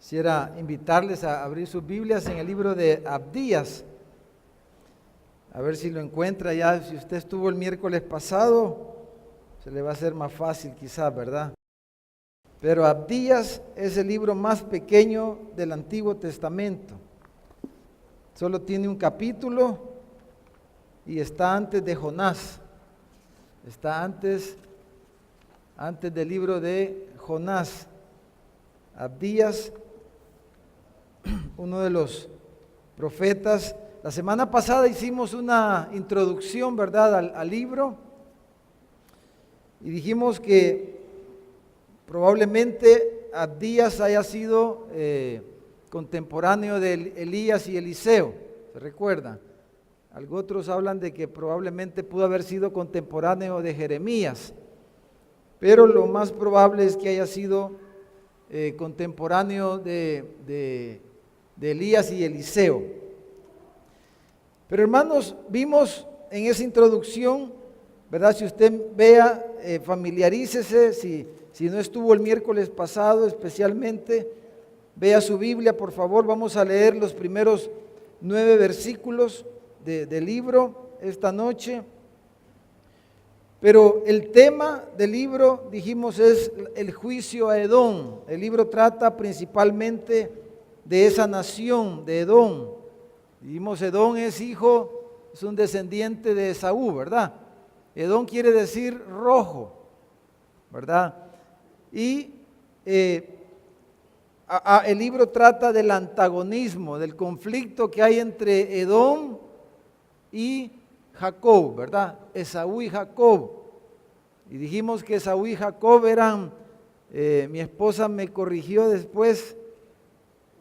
Quisiera invitarles a abrir sus Biblias en el libro de Abdías. A ver si lo encuentra ya. Si usted estuvo el miércoles pasado, se le va a hacer más fácil quizás, ¿verdad? Pero Abdías es el libro más pequeño del Antiguo Testamento. Solo tiene un capítulo y está antes de Jonás. Está antes del libro de Jonás. Abdías, uno de los profetas. La semana pasada hicimos una introducción, ¿verdad?, al libro, y dijimos que probablemente Abdías haya sido contemporáneo de Elías y Eliseo, ¿se recuerdan? Otros hablan de que probablemente pudo haber sido contemporáneo de Jeremías, pero lo más probable es que haya sido contemporáneo de Elías y Eliseo. Pero hermanos, vimos en esa introducción, ¿verdad? Si usted vea, familiarícese, si no estuvo el miércoles pasado especialmente, vea su Biblia, por favor. Vamos a leer los primeros 9 versículos del libro esta noche. Pero el tema del libro, dijimos, es el juicio a Edom. El libro trata principalmente de esa nación, de Edom. Dijimos, Edom es un descendiente de Esaú, ¿verdad? Edom quiere decir rojo, ¿verdad? Y el libro trata del antagonismo, del conflicto que hay entre Edom y Jacob, ¿verdad? Esaú y Jacob. Y dijimos que Esaú y Jacob eran, mi esposa me corrigió después,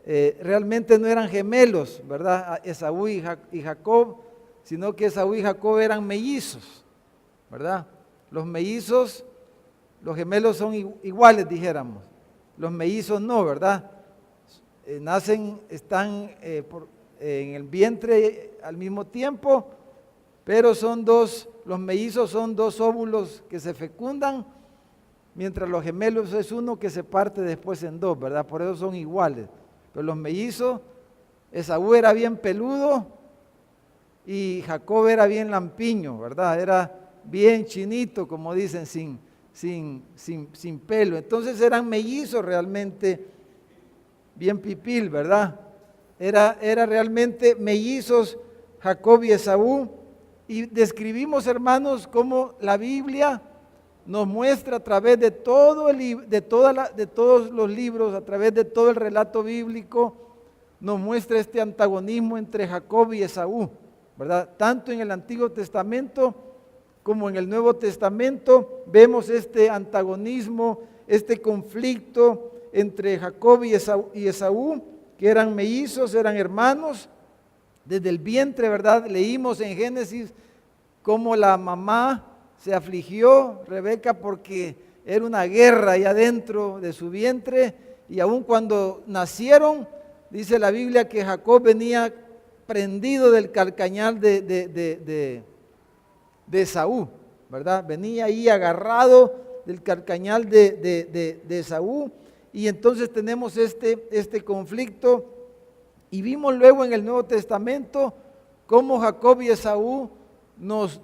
realmente no eran gemelos, ¿verdad? Esaú y Jacob, sino que Esaú y Jacob eran mellizos, ¿verdad? Los mellizos, los gemelos son iguales, dijéramos. Los mellizos no, ¿verdad? Están en el vientre al mismo tiempo, pero los mellizos son dos óvulos que se fecundan, mientras los gemelos es uno que se parte después en dos, ¿verdad? Por eso son iguales. Pero los mellizos, Esaú era bien peludo y Jacob era bien lampiño, ¿verdad? Era bien chinito, como dicen, sin pelo. Entonces eran mellizos realmente bien pipil, ¿verdad? Era realmente mellizos Jacob y Esaú. Y describimos, hermanos, cómo la Biblia nos muestra a través de todos los libros, a través de todo el relato bíblico, nos muestra este antagonismo entre Jacob y Esaú, ¿verdad? Tanto en el Antiguo Testamento como en el Nuevo Testamento vemos este antagonismo, este conflicto entre Jacob y Esaú, que eran mellizos, eran hermanos. Desde el vientre, ¿verdad? Leímos en Génesis cómo la mamá se afligió, Rebeca, porque era una guerra allá dentro de su vientre, y aun cuando nacieron, dice la Biblia que Jacob venía prendido del calcañal de Esaú, ¿verdad? Venía ahí agarrado del calcañal de Esaú, y entonces tenemos este conflicto. Y vimos luego en el Nuevo Testamento cómo Jacob y Esaú nos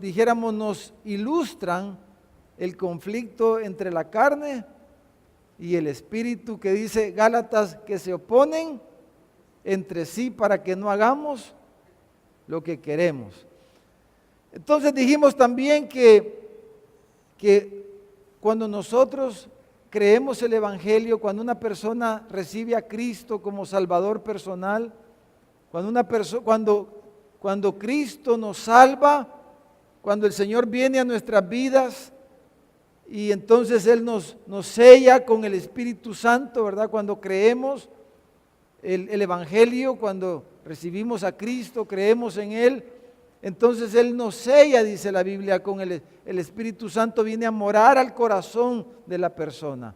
ilustran el conflicto entre la carne y el espíritu, que dice Gálatas, que se oponen entre sí para que no hagamos lo que queremos. Entonces dijimos también que cuando nosotros creemos el Evangelio, cuando una persona recibe a Cristo como Salvador personal, cuando Cristo nos salva, cuando el Señor viene a nuestras vidas y entonces Él nos sella con el Espíritu Santo, ¿verdad? Cuando creemos el Evangelio, cuando recibimos a Cristo, creemos en Él, entonces Él nos sella, dice la Biblia, con el Espíritu Santo, viene a morar al corazón de la persona.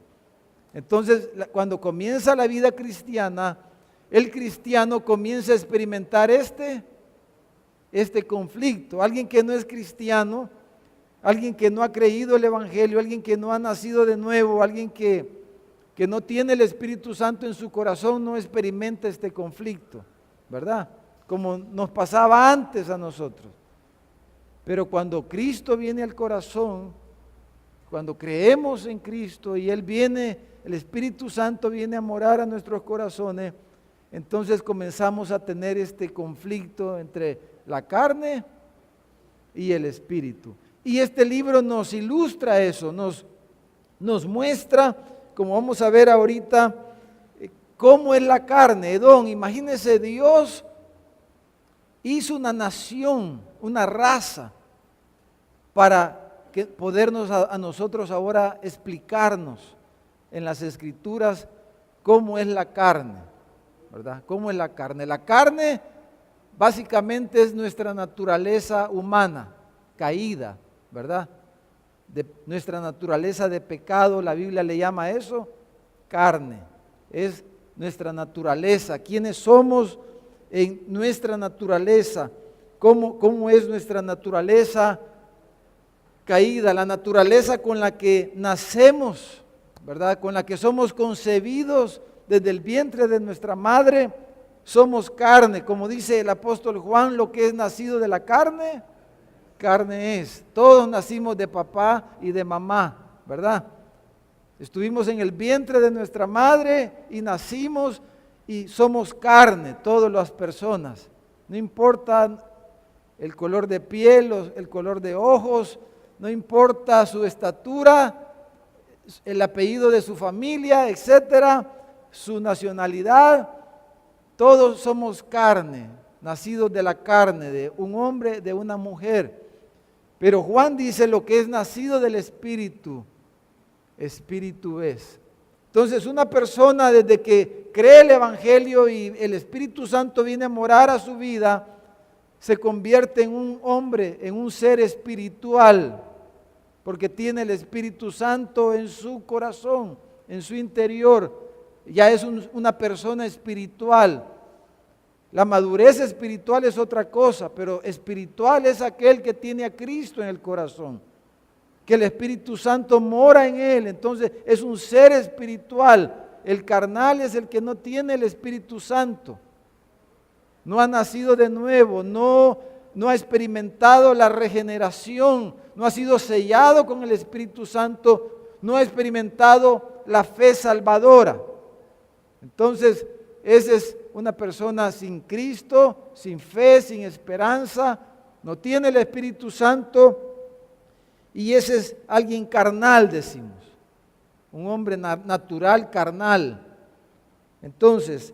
Entonces, cuando comienza la vida cristiana, el cristiano comienza a experimentar este conflicto. Alguien que no es cristiano, alguien que no ha creído el Evangelio, alguien que no ha nacido de nuevo, alguien que que no tiene el Espíritu Santo en su corazón no experimenta este conflicto, ¿verdad? Como nos pasaba antes a nosotros. Pero cuando Cristo viene al corazón, cuando creemos en Cristo y Él viene, el Espíritu Santo viene a morar a nuestros corazones, entonces comenzamos a tener este conflicto entre la carne y el Espíritu. Y este libro nos ilustra eso, nos muestra, como vamos a ver ahorita, cómo es la carne. Edom, imagínense, Dios hizo una nación, una raza, para podernos a nosotros ahora explicarnos en las Escrituras cómo es la carne, ¿verdad? ¿Cómo es la carne? La carne básicamente es nuestra naturaleza humana, caída, ¿verdad? De nuestra naturaleza de pecado, la Biblia le llama a eso carne, es nuestra naturaleza. ¿Quiénes somos en nuestra naturaleza? ¿Cómo es nuestra naturaleza caída? La naturaleza con la que nacemos, ¿verdad? Con la que somos concebidos desde el vientre de nuestra madre, somos carne. Como dice el apóstol Juan, lo que es nacido de la carne, carne es. Todos nacimos de papá y de mamá, ¿verdad? Estuvimos en el vientre de nuestra madre y nacimos y somos carne, todas las personas. No importa el color de piel, el color de ojos, no importa su estatura, el apellido de su familia, etcétera, su nacionalidad, todos somos carne, nacidos de la carne, de un hombre, de una mujer. Pero Juan dice lo que es nacido del Espíritu, Espíritu es. Entonces una persona desde que cree el Evangelio y el Espíritu Santo viene a morar a su vida, se convierte en un hombre, en un ser espiritual, porque tiene el Espíritu Santo en su corazón, en su interior. Ya es una persona espiritual. La madurez espiritual es otra cosa, pero espiritual es aquel que tiene a Cristo en el corazón, que el Espíritu Santo mora en él. Entonces es un ser espiritual. El carnal es el que no tiene el Espíritu Santo, no ha nacido de nuevo, no ha experimentado la regeneración, no ha sido sellado con el Espíritu Santo, no ha experimentado la fe salvadora. Entonces, esa es una persona sin Cristo, sin fe, sin esperanza, no tiene el Espíritu Santo, y ese es alguien carnal, decimos, un hombre natural, carnal. Entonces,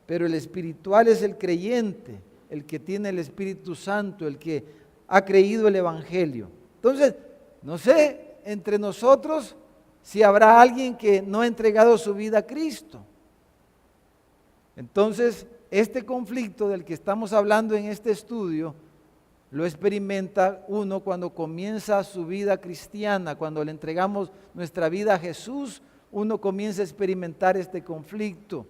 pero el espiritual es el creyente, el que tiene el Espíritu Santo, el que ha creído el Evangelio. Entonces, no sé, entre nosotros, si habrá alguien que no ha entregado su vida a Cristo. Entonces, este conflicto del que estamos hablando en este estudio, lo experimenta uno cuando comienza su vida cristiana, cuando le entregamos nuestra vida a Jesús, uno comienza a experimentar este conflicto.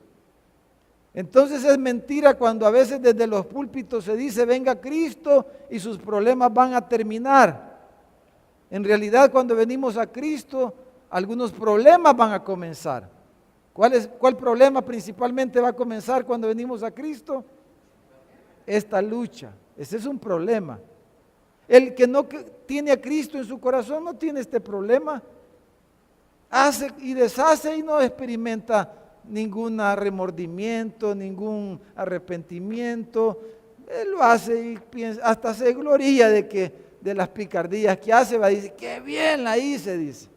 Entonces es mentira cuando a veces desde los púlpitos se dice venga Cristo y sus problemas van a terminar. En realidad cuando venimos a Cristo, algunos problemas van a comenzar. ¿Cuál problema principalmente va a comenzar cuando venimos a Cristo? Esta lucha. Ese es un problema. El que no tiene a Cristo en su corazón no tiene este problema. Hace y deshace y no experimenta ningún remordimiento, ningún arrepentimiento. Él lo hace y piensa, hasta se gloria de las picardías que hace, va a decir, qué bien la hice, dice.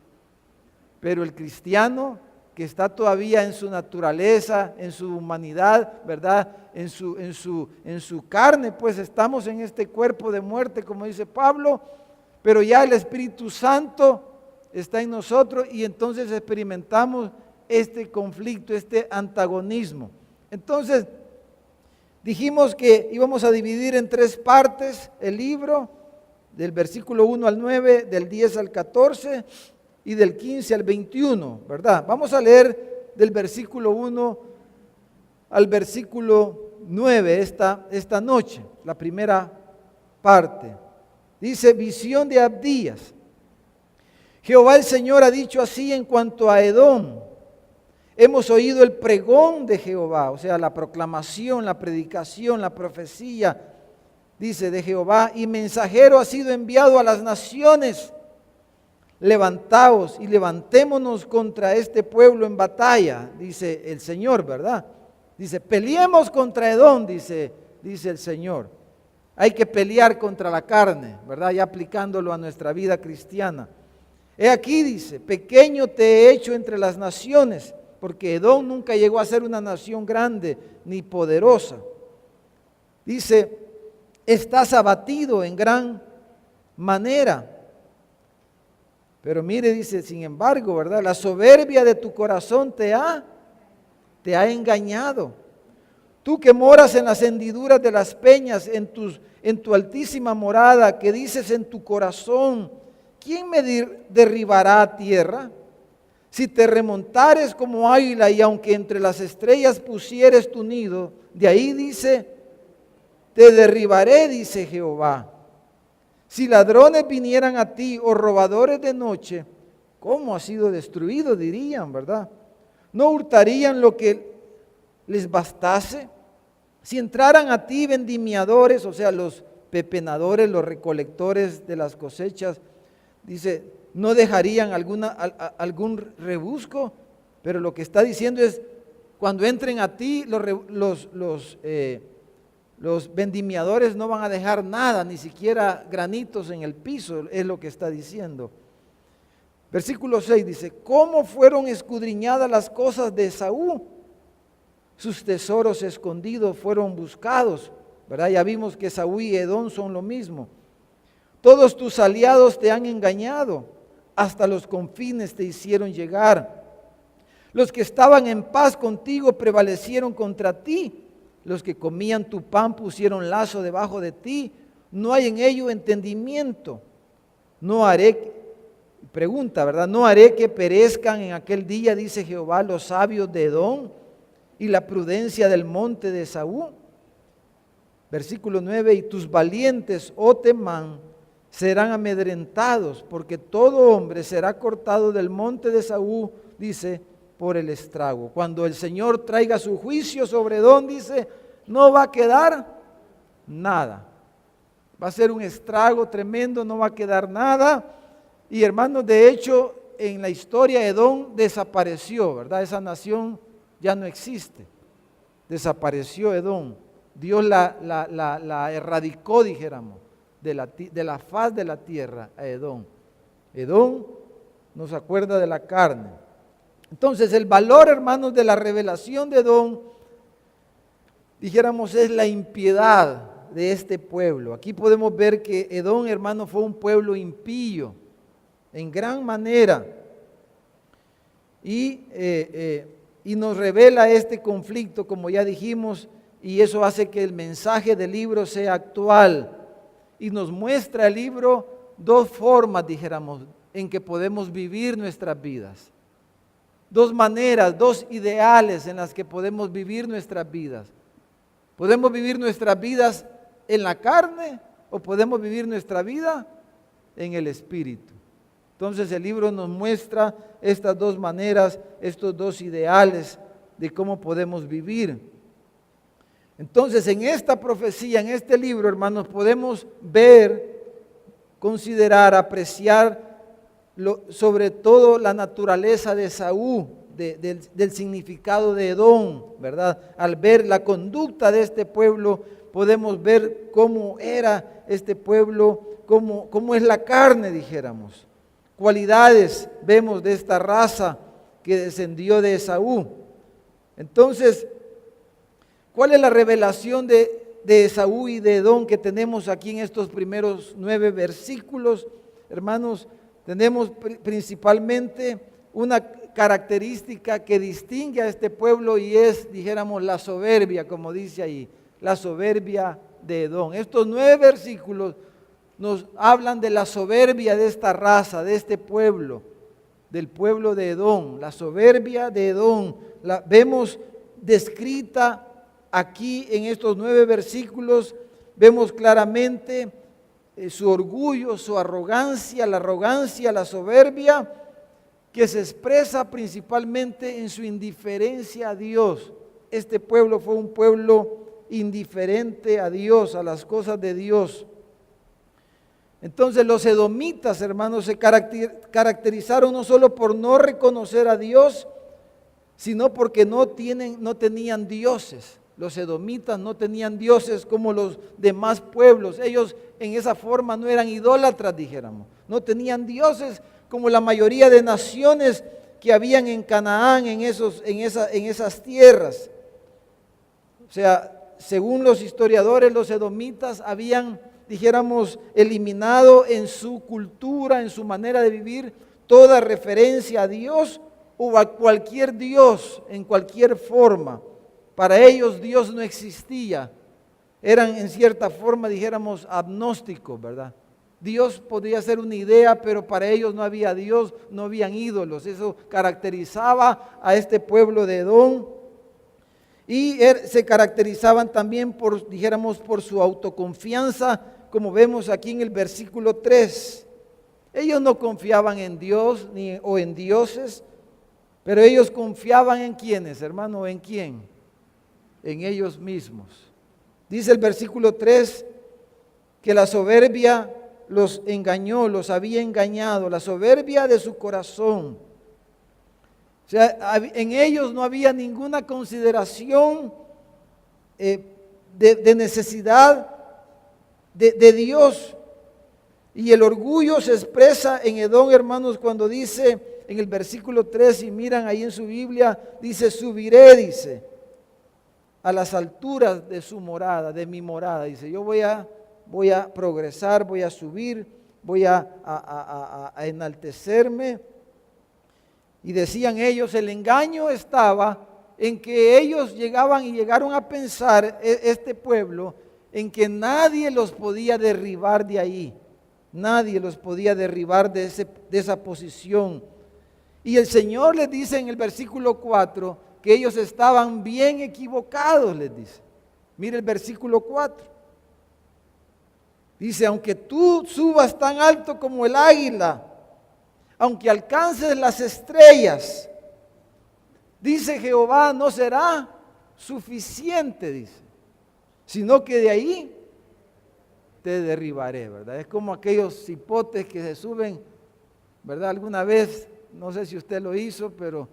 Pero el cristiano que está todavía en su naturaleza, en su humanidad, ¿verdad? En su carne, pues estamos en este cuerpo de muerte, como dice Pablo, pero ya el Espíritu Santo está en nosotros y entonces experimentamos este conflicto, este antagonismo. Entonces, dijimos que íbamos a dividir en 3 partes el libro, del versículo 1 al 9, del 10 al 14 y del 15 al 21, ¿verdad? Vamos a leer del versículo 1 al versículo 9 esta noche, la primera parte. Dice, visión de Abdías. Jehová el Señor ha dicho así en cuanto a Edom. hemos oído el pregón de Jehová, o sea, la proclamación, la predicación, la profecía, dice, de Jehová, y mensajero ha sido enviado a las naciones. Levantaos y levantémonos contra este pueblo en batalla, dice el Señor, ¿verdad? Dice, peleemos contra Edom, dice el Señor. Hay que pelear contra la carne, ¿verdad? Ya aplicándolo a nuestra vida cristiana. He aquí, dice, pequeño te he hecho entre las naciones, porque Edom nunca llegó a ser una nación grande ni poderosa. Dice, estás abatido en gran manera. Pero mire, dice, sin embargo, ¿verdad? La soberbia de tu corazón te ha engañado. Tú que moras en las hendiduras de las peñas, en tu altísima morada, que dices en tu corazón, ¿quién me derribará a tierra? Si te remontares como águila y aunque entre las estrellas pusieres tu nido, de ahí dice, te derribaré, dice Jehová. Si ladrones vinieran a ti o robadores de noche, ¿cómo ha sido destruido? Dirían, ¿verdad? ¿No hurtarían lo que les bastase? Si entraran a ti vendimiadores, o sea, los pepenadores, los recolectores de las cosechas, dice, ¿no dejarían algún rebusco? Pero lo que está diciendo es, cuando entren a ti, los vendimiadores no van a dejar nada, ni siquiera granitos en el piso, es lo que está diciendo. Versículo 6 dice, ¿cómo fueron escudriñadas las cosas de Esaú? Sus tesoros escondidos fueron buscados, ¿verdad? Ya vimos que Esaú y Edom son lo mismo. Todos tus aliados te han engañado, hasta los confines te hicieron llegar. Los que estaban en paz contigo prevalecieron contra ti. Los que comían tu pan pusieron lazo debajo de ti. No hay en ello entendimiento. No haré, pregunta, ¿verdad? No haré que perezcan en aquel día, dice Jehová, los sabios de Edom y la prudencia del monte de Esaú. Versículo 9, y tus valientes, oh Temán, serán amedrentados, porque todo hombre será cortado del monte de Esaú, dice, por el estrago. Cuando el Señor traiga su juicio sobre Edom, dice, no va a quedar nada. Va a ser un estrago tremendo, no va a quedar nada. Y hermanos, de hecho, en la historia Edom desapareció, ¿verdad? Esa nación ya no existe. Desapareció Edom. Dios la erradicó, dijéramos, de la faz de la tierra a Edom. Edom nos acuerda de la carne. Entonces el valor, hermanos, de la revelación de Edom, dijéramos, es la impiedad de este pueblo. Aquí podemos ver que Edom, hermanos, fue un pueblo impío en gran manera. Y nos revela este conflicto, como ya dijimos, y eso hace que el mensaje del libro sea actual. Y nos muestra el libro dos formas, dijéramos, en que podemos vivir nuestras vidas. Dos maneras, dos ideales en las que podemos vivir nuestras vidas. Podemos vivir nuestras vidas en la carne o podemos vivir nuestra vida en el Espíritu. Entonces el libro nos muestra estas dos maneras, estos dos ideales de cómo podemos vivir. Entonces en esta profecía, en este libro, hermanos, podemos ver, considerar, apreciar sobre todo la naturaleza de Esaú, del significado de Edom, ¿verdad? Al ver la conducta de este pueblo, podemos ver cómo era este pueblo, cómo es la carne, dijéramos. Cualidades vemos de esta raza que descendió de Esaú. Entonces, ¿cuál es la revelación de Esaú y de Edom que tenemos aquí en estos primeros 9 versículos? Hermanos, tenemos principalmente una característica que distingue a este pueblo y es, dijéramos, la soberbia, como dice ahí, la soberbia de Edom. Estos 9 versículos nos hablan de la soberbia de esta raza, de este pueblo, del pueblo de Edom. La soberbia de Edom la vemos descrita aquí en estos 9 versículos. Vemos claramente su orgullo, su arrogancia, la soberbia, que se expresa principalmente en su indiferencia a Dios. Este pueblo fue un pueblo indiferente a Dios, a las cosas de Dios. Entonces los edomitas, hermanos, se caracterizaron no solo por no reconocer a Dios, sino porque no tenían dioses. Los edomitas no tenían dioses como los demás pueblos. Ellos en esa forma no eran idólatras, dijéramos. No tenían dioses como la mayoría de naciones que habían en Canaán, en esas tierras. O sea, según los historiadores, los edomitas habían, dijéramos, eliminado en su cultura, en su manera de vivir, toda referencia a Dios o a cualquier Dios en cualquier forma. Para ellos Dios no existía. Eran en cierta forma, dijéramos, agnósticos, ¿verdad? Dios podría ser una idea, pero para ellos no había Dios, no habían ídolos. Eso caracterizaba a este pueblo de Edom. Y se caracterizaban también por, dijéramos, por su autoconfianza, como vemos aquí en el versículo 3. Ellos no confiaban en Dios o en dioses, pero ellos confiaban en quiénes, hermano, ¿en quién? En ellos mismos. Dice el versículo 3 que la soberbia los engañó, los había engañado, la soberbia de su corazón. O sea, en ellos no había ninguna consideración de necesidad de Dios. Y el orgullo se expresa en Edom, hermanos, cuando dice en el versículo 3, y miran ahí en su Biblia, dice, subiré, dice, a las alturas de su morada, de mi morada. Dice, yo voy a progresar, voy a subir, voy a enaltecerme. Y decían ellos, el engaño estaba en que ellos llegaron a pensar, este pueblo, en que nadie los podía derribar de ahí. Nadie los podía derribar de esa posición. Y el Señor les dice en el versículo 4 que ellos estaban bien equivocados, les dice. Mire el versículo 4. Dice, aunque tú subas tan alto como el águila, aunque alcances las estrellas, dice Jehová, no será suficiente, dice, sino que de ahí te derribaré, ¿verdad? Es como aquellos cipotes que se suben, ¿verdad? Alguna vez, no sé si usted lo hizo, pero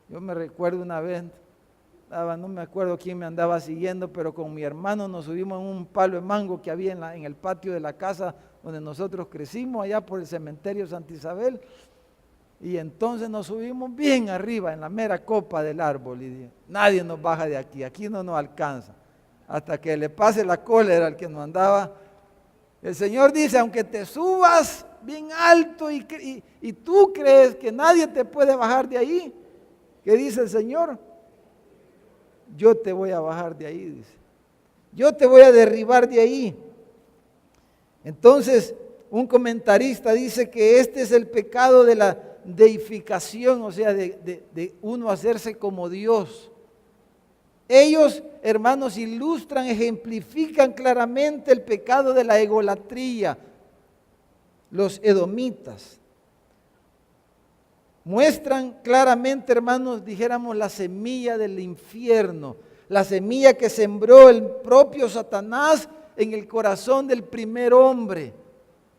yo me recuerdo una vez, no me acuerdo quién me andaba siguiendo, pero con mi hermano nos subimos en un palo de mango que había en el patio de la casa donde nosotros crecimos, allá por el cementerio Santa Isabel, y entonces nos subimos bien arriba, en la mera copa del árbol, y nadie nos baja de aquí, aquí no nos alcanza, hasta que le pase la cólera al que nos andaba. El Señor dice, aunque te subas bien alto y tú crees que nadie te puede bajar de ahí, ¿qué dice el Señor? Yo te voy a bajar de ahí, dice. Yo te voy a derribar de ahí. Entonces, un comentarista dice que este es el pecado de la deificación, o sea, de uno hacerse como Dios. Ellos, hermanos, ilustran, ejemplifican claramente el pecado de la egolatría, los edomitas. Muestran claramente, hermanos, dijéramos, la semilla del infierno, la semilla que sembró el propio Satanás en el corazón del primer hombre,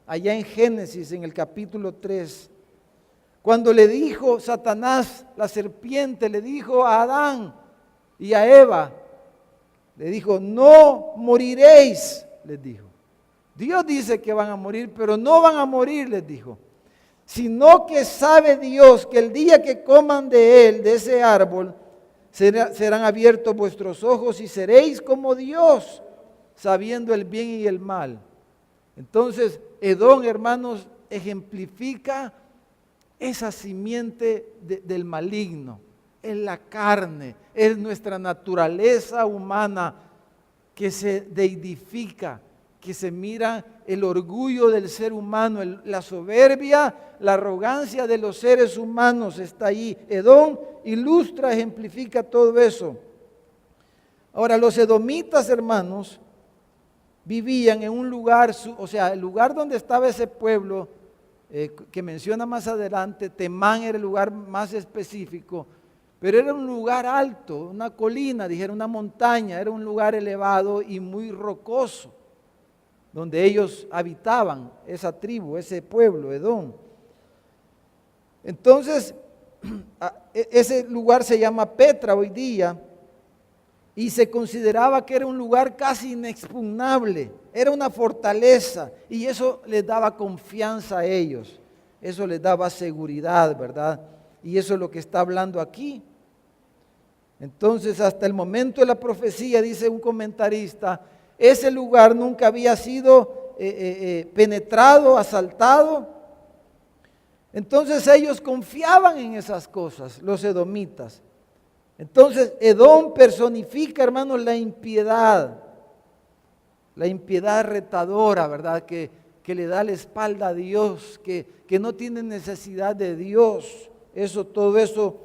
allá en Génesis, en el capítulo 3. Cuando le dijo Satanás, la serpiente, le dijo a Adán y a Eva, le dijo, no moriréis, les dijo. Dios dice que van a morir, pero no van a morir, les dijo. Sino que sabe Dios que el día que coman de él, de ese árbol, serán abiertos vuestros ojos y seréis como Dios, sabiendo el bien y el mal. Entonces, Edom, hermanos, ejemplifica esa simiente del maligno. Es la carne, es nuestra naturaleza humana que se deidifica, que se mira el orgullo del ser humano, la soberbia, la arrogancia de los seres humanos está ahí. Edom ilustra, ejemplifica todo eso. Ahora, los edomitas, hermanos, vivían en un lugar, o sea, el lugar donde estaba ese pueblo que menciona más adelante. Temán era el lugar más específico, pero era un lugar alto, una colina, dijera, una montaña, era un lugar elevado y muy rocoso, donde ellos habitaban, esa tribu, ese pueblo, Edom. Entonces, ese lugar se llama Petra hoy día, y se consideraba que era un lugar casi inexpugnable, era una fortaleza, y eso les daba confianza a ellos, eso les daba seguridad, ¿verdad? Y eso es lo que está hablando aquí. Entonces, hasta el momento de la profecía, dice un comentarista, ese lugar nunca había sido penetrado, asaltado. Entonces ellos confiaban en esas cosas, los edomitas. Entonces Edom personifica, hermanos, la impiedad retadora, ¿verdad? Que le da la espalda a Dios, que no tiene necesidad de Dios. Todo eso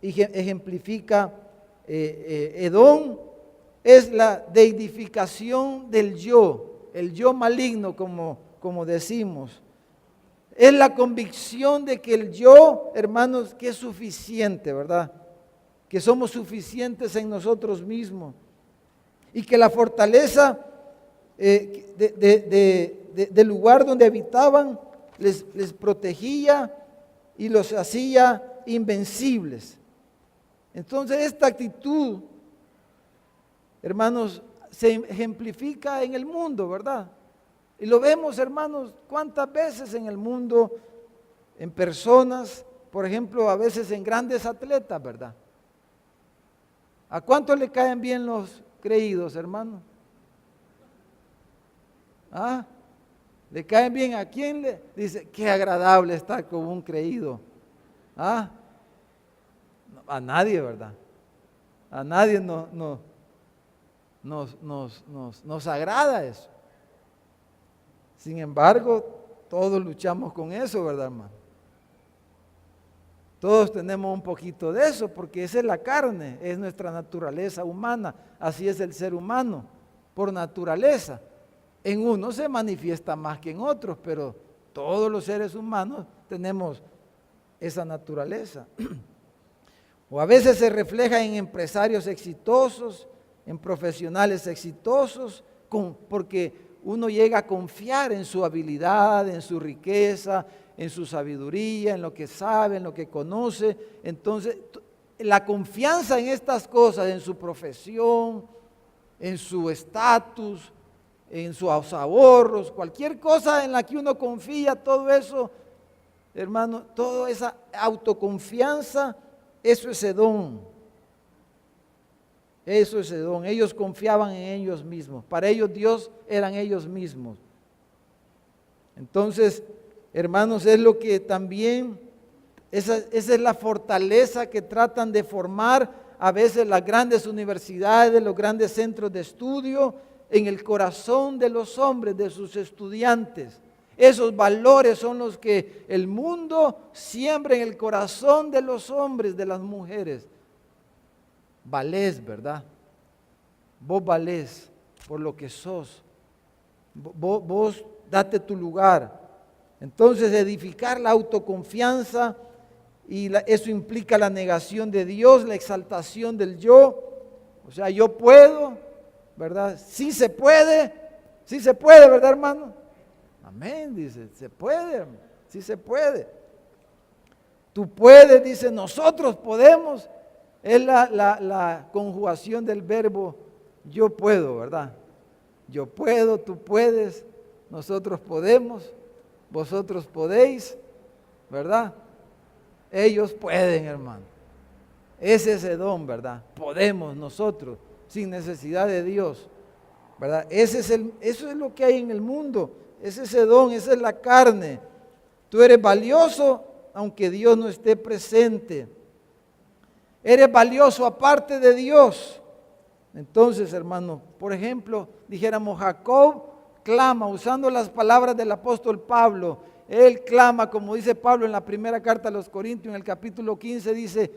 ejemplifica Edom. Es la deidificación del yo, el yo maligno, como decimos. Es la convicción de que el yo, hermanos, que es suficiente, ¿verdad? Que somos suficientes en nosotros mismos. Y que la fortaleza del lugar donde habitaban les protegía y los hacía invencibles. Entonces esta actitud, hermanos, se ejemplifica en el mundo, ¿verdad? Y lo vemos, hermanos, cuántas veces en el mundo, en personas, por ejemplo, a veces en grandes atletas, ¿verdad? ¿A cuánto le caen bien los creídos, hermano? ¿Ah? ¿Le caen bien a quién? Le dice, qué agradable estar con un creído. ¿Ah? A nadie, ¿verdad? A nadie nos agrada eso. Sin embargo, todos luchamos con eso, ¿verdad, hermano? Todos tenemos un poquito de eso, porque esa es la carne, es nuestra naturaleza humana. Así es el ser humano, por naturaleza. En unos se manifiesta más que en otros, pero todos los seres humanos tenemos esa naturaleza. O a veces se refleja en empresarios exitosos, en profesionales exitosos, porque uno llega a confiar en su habilidad, en su riqueza, en su sabiduría, en lo que sabe, en lo que conoce. Entonces, la confianza en estas cosas, en su profesión, en su estatus, en sus ahorros, cualquier cosa en la que uno confía, todo eso, hermano, toda esa autoconfianza, eso es Edom. Eso es Edom. Ellos confiaban en ellos mismos. Para ellos Dios eran ellos mismos. Entonces, hermanos, es lo que también, esa es la fortaleza que tratan de formar a veces las grandes universidades, los grandes centros de estudio, en el corazón de los hombres, de sus estudiantes. Esos valores son los que el mundo siembra en el corazón de los hombres, de las mujeres. Valés, ¿verdad? Vos valés por lo que sos. Vos date tu lugar. Entonces, edificar la autoconfianza, y eso implica la negación de Dios, la exaltación del yo. O sea, yo puedo, ¿verdad? Sí se puede, ¿verdad, hermano? Amén, dice, se puede, sí se puede. Tú puedes, dice, nosotros podemos. Es la conjugación del verbo yo puedo, ¿verdad? Yo puedo, tú puedes, nosotros podemos, vosotros podéis, ¿verdad? Ellos pueden, hermano. Ese es Edom, ¿verdad? Podemos nosotros, sin necesidad de Dios, ¿verdad? Eso es lo que hay en el mundo. Ese es Edom, esa es la carne. Tú eres valioso aunque Dios no esté presente. Eres valioso aparte de Dios. Entonces, hermano, por ejemplo, dijéramos, Jacob clama, usando las palabras del apóstol Pablo. Él clama, como dice Pablo en la primera carta a los Corintios, en el capítulo 15, dice,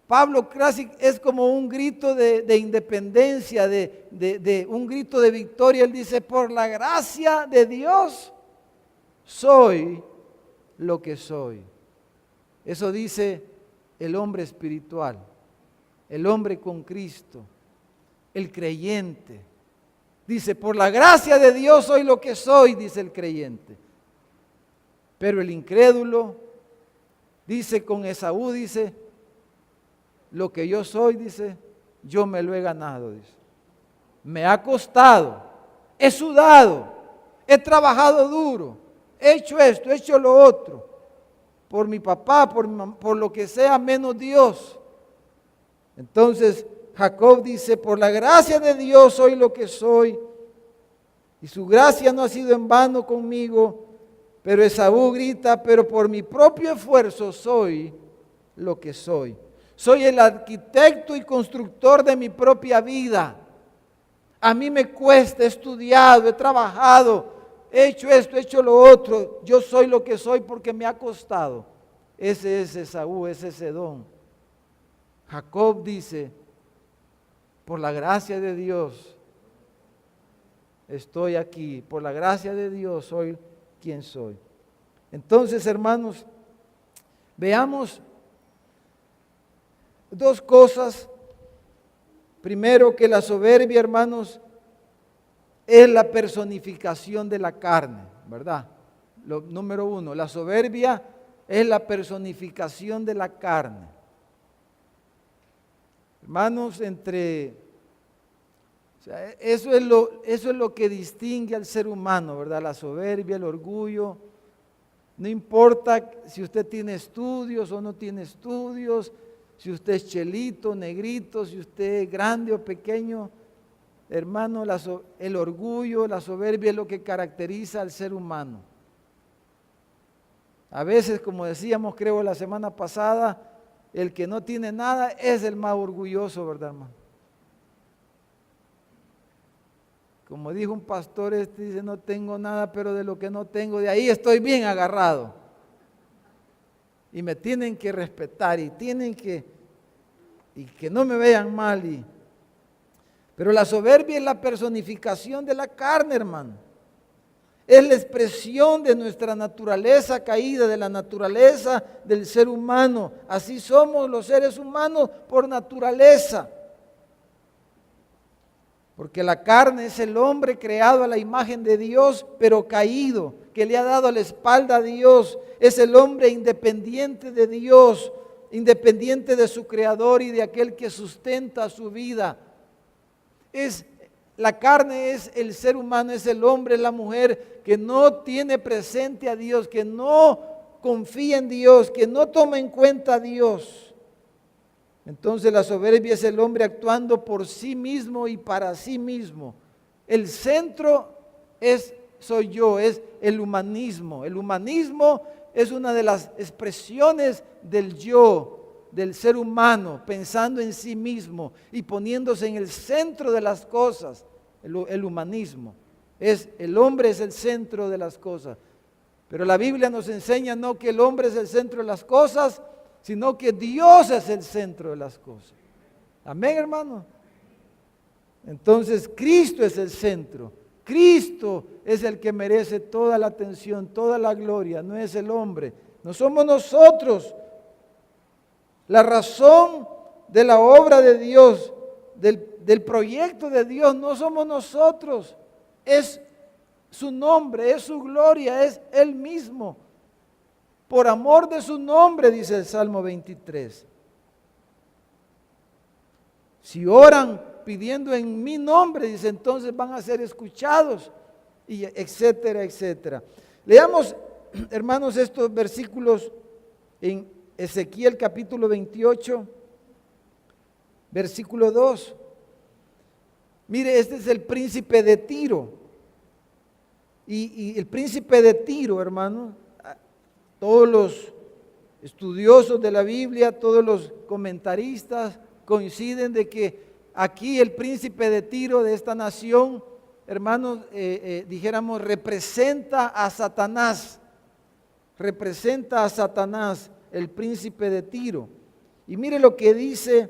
Pablo casi es como un grito de independencia, de un grito de victoria. Él dice, por la gracia de Dios soy lo que soy. Eso dice el hombre espiritual, el hombre con Cristo, el creyente. Dice, por la gracia de Dios soy lo que soy, dice el creyente. Pero el incrédulo dice con Esaú, dice, lo que yo soy, dice, yo me lo he ganado, dice. Me ha costado, he sudado, he trabajado duro, he hecho esto, he hecho lo otro, por mi papá, por lo que sea, menos Dios. Entonces Jacob dice, por la gracia de Dios soy lo que soy, y su gracia no ha sido en vano conmigo. Pero Esaú grita, pero por mi propio esfuerzo soy lo que soy. Soy el arquitecto y constructor de mi propia vida. A mí me cuesta, he estudiado, he trabajado, he hecho esto, he hecho lo otro. Yo soy lo que soy porque me ha costado. Ese es Esaú, ese es Edom. Jacob dice, por la gracia de Dios estoy aquí, por la gracia de Dios soy quien soy. Entonces, hermanos, veamos dos cosas. Primero, que la soberbia, hermanos, es la personificación de la carne, ¿verdad? Número uno, la soberbia es la personificación de la carne. Hermanos, eso es lo que distingue al ser humano, ¿verdad? La soberbia, el orgullo. No importa si usted tiene estudios o no tiene estudios, si usted es chelito, negrito, si usted es grande o pequeño. Hermano, el orgullo, la soberbia es lo que caracteriza al ser humano. A veces, como decíamos, creo la semana pasada, el que no tiene nada es el más orgulloso, ¿verdad, hermano? Como dijo un pastor, dice, no tengo nada, pero de lo que no tengo, de ahí estoy bien agarrado. Y me tienen que respetar y que no me vean mal. Pero la soberbia es la personificación de la carne, hermano. Es la expresión de nuestra naturaleza caída, de la naturaleza del ser humano. Así somos los seres humanos por naturaleza. Porque la carne es el hombre creado a la imagen de Dios, pero caído, que le ha dado la espalda a Dios. Es el hombre independiente de Dios, independiente de su creador y de aquel que sustenta su vida. La carne es el ser humano, es el hombre, es la mujer que no tiene presente a Dios, que no confía en Dios, que no toma en cuenta a Dios. Entonces la soberbia es el hombre actuando por sí mismo y para sí mismo. El centro soy yo, es el humanismo. El humanismo es una de las expresiones del yo, del ser humano, pensando en sí mismo y poniéndose en el centro de las cosas. El humanismo. El hombre es el centro de las cosas. Pero la Biblia nos enseña no que el hombre es el centro de las cosas, sino que Dios es el centro de las cosas. Amén, hermano. Entonces Cristo es el centro. Cristo es el que merece toda la atención, toda la gloria, no es el hombre. No somos nosotros. La razón de la obra de Dios, del proyecto de Dios, no somos nosotros. Es su nombre, es su gloria, es Él mismo. Por amor de su nombre, dice el Salmo 23. Si oran pidiendo en mi nombre, dice, entonces van a ser escuchados, y etcétera, etcétera. Leamos, hermanos, estos versículos en Ezequiel capítulo 28, versículo 2. Mire, este es el príncipe de Tiro. Y el príncipe de Tiro, hermano, todos los estudiosos de la Biblia, todos los comentaristas coinciden de que aquí el príncipe de Tiro de esta nación, hermanos, dijéramos, representa a Satanás. Representa a Satanás, el príncipe de Tiro. Y mire lo que dice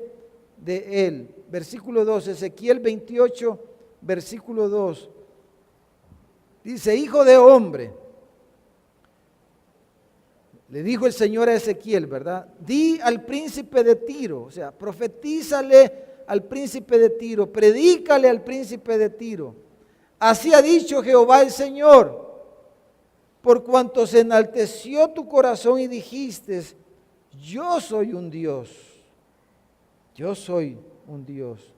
de él. Versículo 2, Ezequiel 28, versículo 2. Dice, hijo de hombre, Le dijo el Señor a Ezequiel, ¿verdad? Di al príncipe de Tiro, o sea, profetízale al príncipe de Tiro, predícale al príncipe de Tiro. Así ha dicho Jehová el Señor, por cuanto se enalteció tu corazón y dijiste, yo soy un Dios, yo soy un Dios.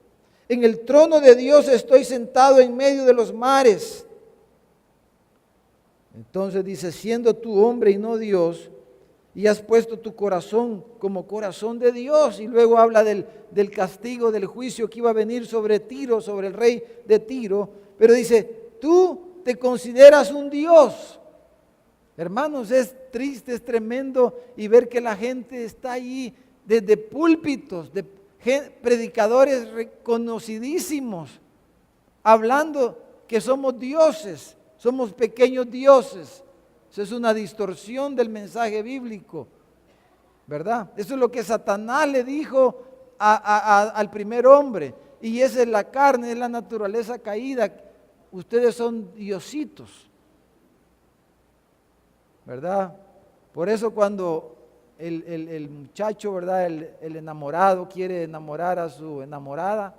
En el trono de Dios estoy sentado en medio de los mares. Entonces dice, siendo tú hombre y no Dios, y has puesto tu corazón como corazón de Dios. Y luego habla del castigo, del juicio que iba a venir sobre Tiro, sobre el rey de Tiro. Pero dice, tú te consideras un Dios. Hermanos, es triste, es tremendo y ver que la gente está ahí desde púlpitos, de predicadores reconocidísimos, hablando que somos dioses, somos pequeños dioses. Eso es una distorsión del mensaje bíblico, ¿verdad? Eso es lo que Satanás le dijo al primer hombre. Y esa es la carne, es la naturaleza caída. Ustedes son diositos, ¿verdad? Por eso cuando el muchacho, ¿verdad? El enamorado quiere enamorar a su enamorada,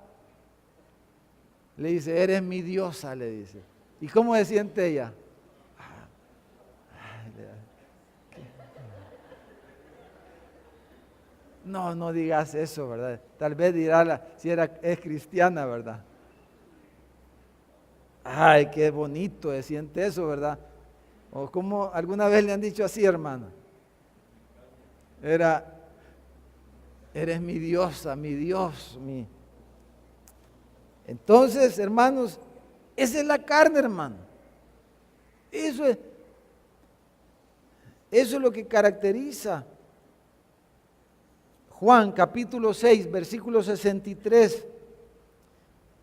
le dice, eres mi diosa, le dice. ¿Y cómo se siente ella? No, no digas eso, ¿verdad? Tal vez dirá si es cristiana, ¿verdad? Ay, qué bonito se siente eso, ¿verdad? O como alguna vez le han dicho así, hermano. Eres mi diosa, mi Dios, mi. Entonces, hermanos, esa es la carne, hermano. Eso es lo que caracteriza. Juan capítulo 6, versículo 63.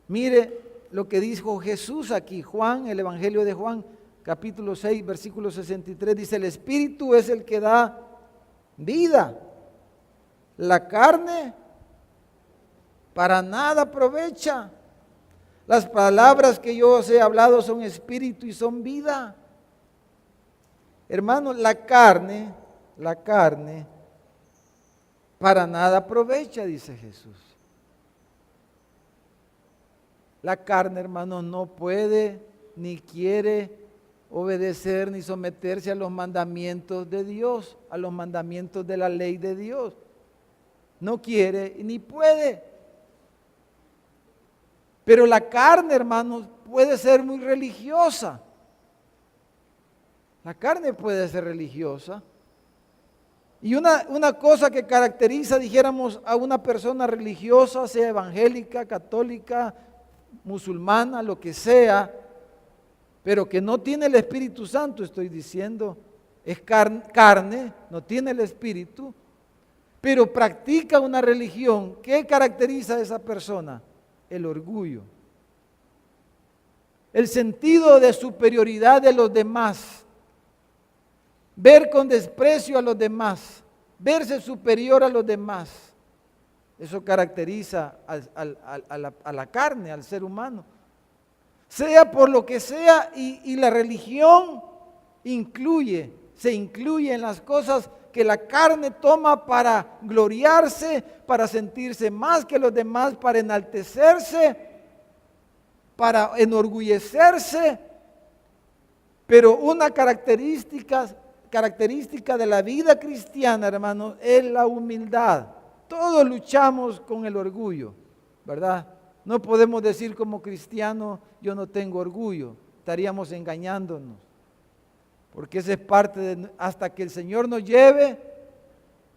Mire lo que dijo Jesús aquí. Juan, el Evangelio de Juan, capítulo 6, versículo 63. Dice, el Espíritu es el que da vida. La carne para nada aprovecha. Las palabras que yo os he hablado son espíritu y son vida. Hermanos, la carne para nada aprovecha, dice Jesús. La carne, hermanos, no puede ni quiere obedecer ni someterse a los mandamientos de Dios, a los mandamientos de la ley de Dios. No quiere ni puede. Pero la carne, hermanos, puede ser muy religiosa. La carne puede ser religiosa. Y una cosa que caracteriza, dijéramos, a una persona religiosa, sea evangélica, católica, musulmana, lo que sea, pero que no tiene el Espíritu Santo, estoy diciendo, es carne, no tiene el Espíritu, pero practica una religión. ¿Qué caracteriza a esa persona? El orgullo, el sentido de superioridad de los demás, ver con desprecio a los demás, verse superior a los demás. Eso caracteriza a la carne, al ser humano. Sea por lo que sea, y la religión se incluye en las cosas que la carne toma para gloriarse, para sentirse más que los demás, para enaltecerse, para enorgullecerse. Pero una característica de la vida cristiana, hermanos, es la humildad. Todos luchamos con el orgullo, ¿verdad? No podemos decir como cristiano, yo no tengo orgullo, estaríamos engañándonos. Porque esa es parte de, hasta que el Señor nos lleve,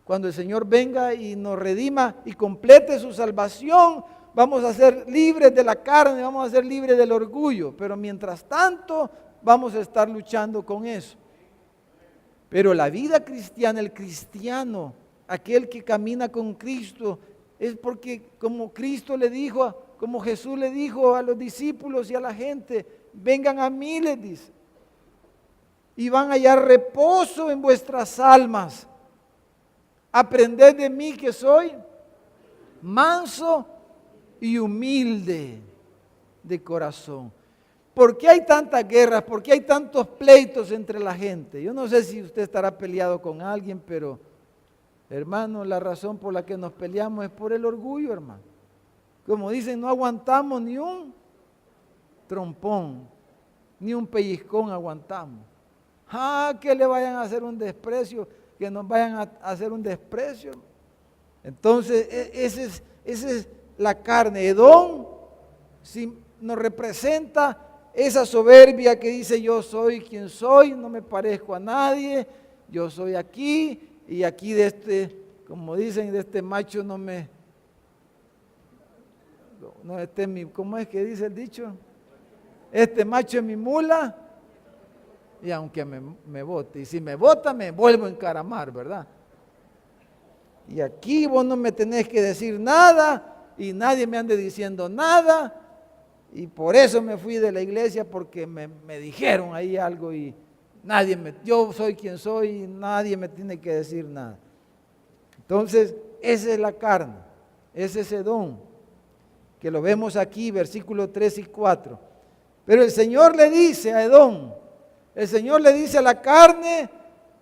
cuando el Señor venga y nos redima y complete su salvación, vamos a ser libres de la carne, vamos a ser libres del orgullo. Pero mientras tanto, vamos a estar luchando con eso. Pero la vida cristiana, el cristiano, aquel que camina con Cristo, es porque como Cristo le dijo, como Jesús le dijo a los discípulos y a la gente, vengan a mí, les dice, y van a hallar reposo en vuestras almas. Aprended de mí que soy manso y humilde de corazón. ¿por qué hay tantas guerras? ¿Por qué hay tantos pleitos entre la gente? Yo no sé si usted estará peleado con alguien, pero hermano, la razón por la que nos peleamos es por el orgullo, hermano. Como dicen, no aguantamos ni un trompón, ni un pellizcón aguantamos. Que le vayan a hacer un desprecio, que nos vayan a hacer un desprecio. Entonces, esa es la carne. Edom nos representa esa soberbia que dice: yo soy quien soy, no me parezco a nadie, yo soy aquí, y aquí de este, como dicen, de este macho no ¿cómo es que dice el dicho? Este macho es mi mula, y aunque me bote, y si me bota me vuelvo a encaramar, ¿verdad? Y aquí vos no me tenés que decir nada, y nadie me ande diciendo nada, y por eso me fui de la iglesia, porque me dijeron ahí algo, y yo soy quien soy, y nadie me tiene que decir nada. Entonces, esa es la carne, ese es Edom, que lo vemos aquí, versículos 3 y 4. Pero el Señor le dice a Edom, el Señor le dice a la carne: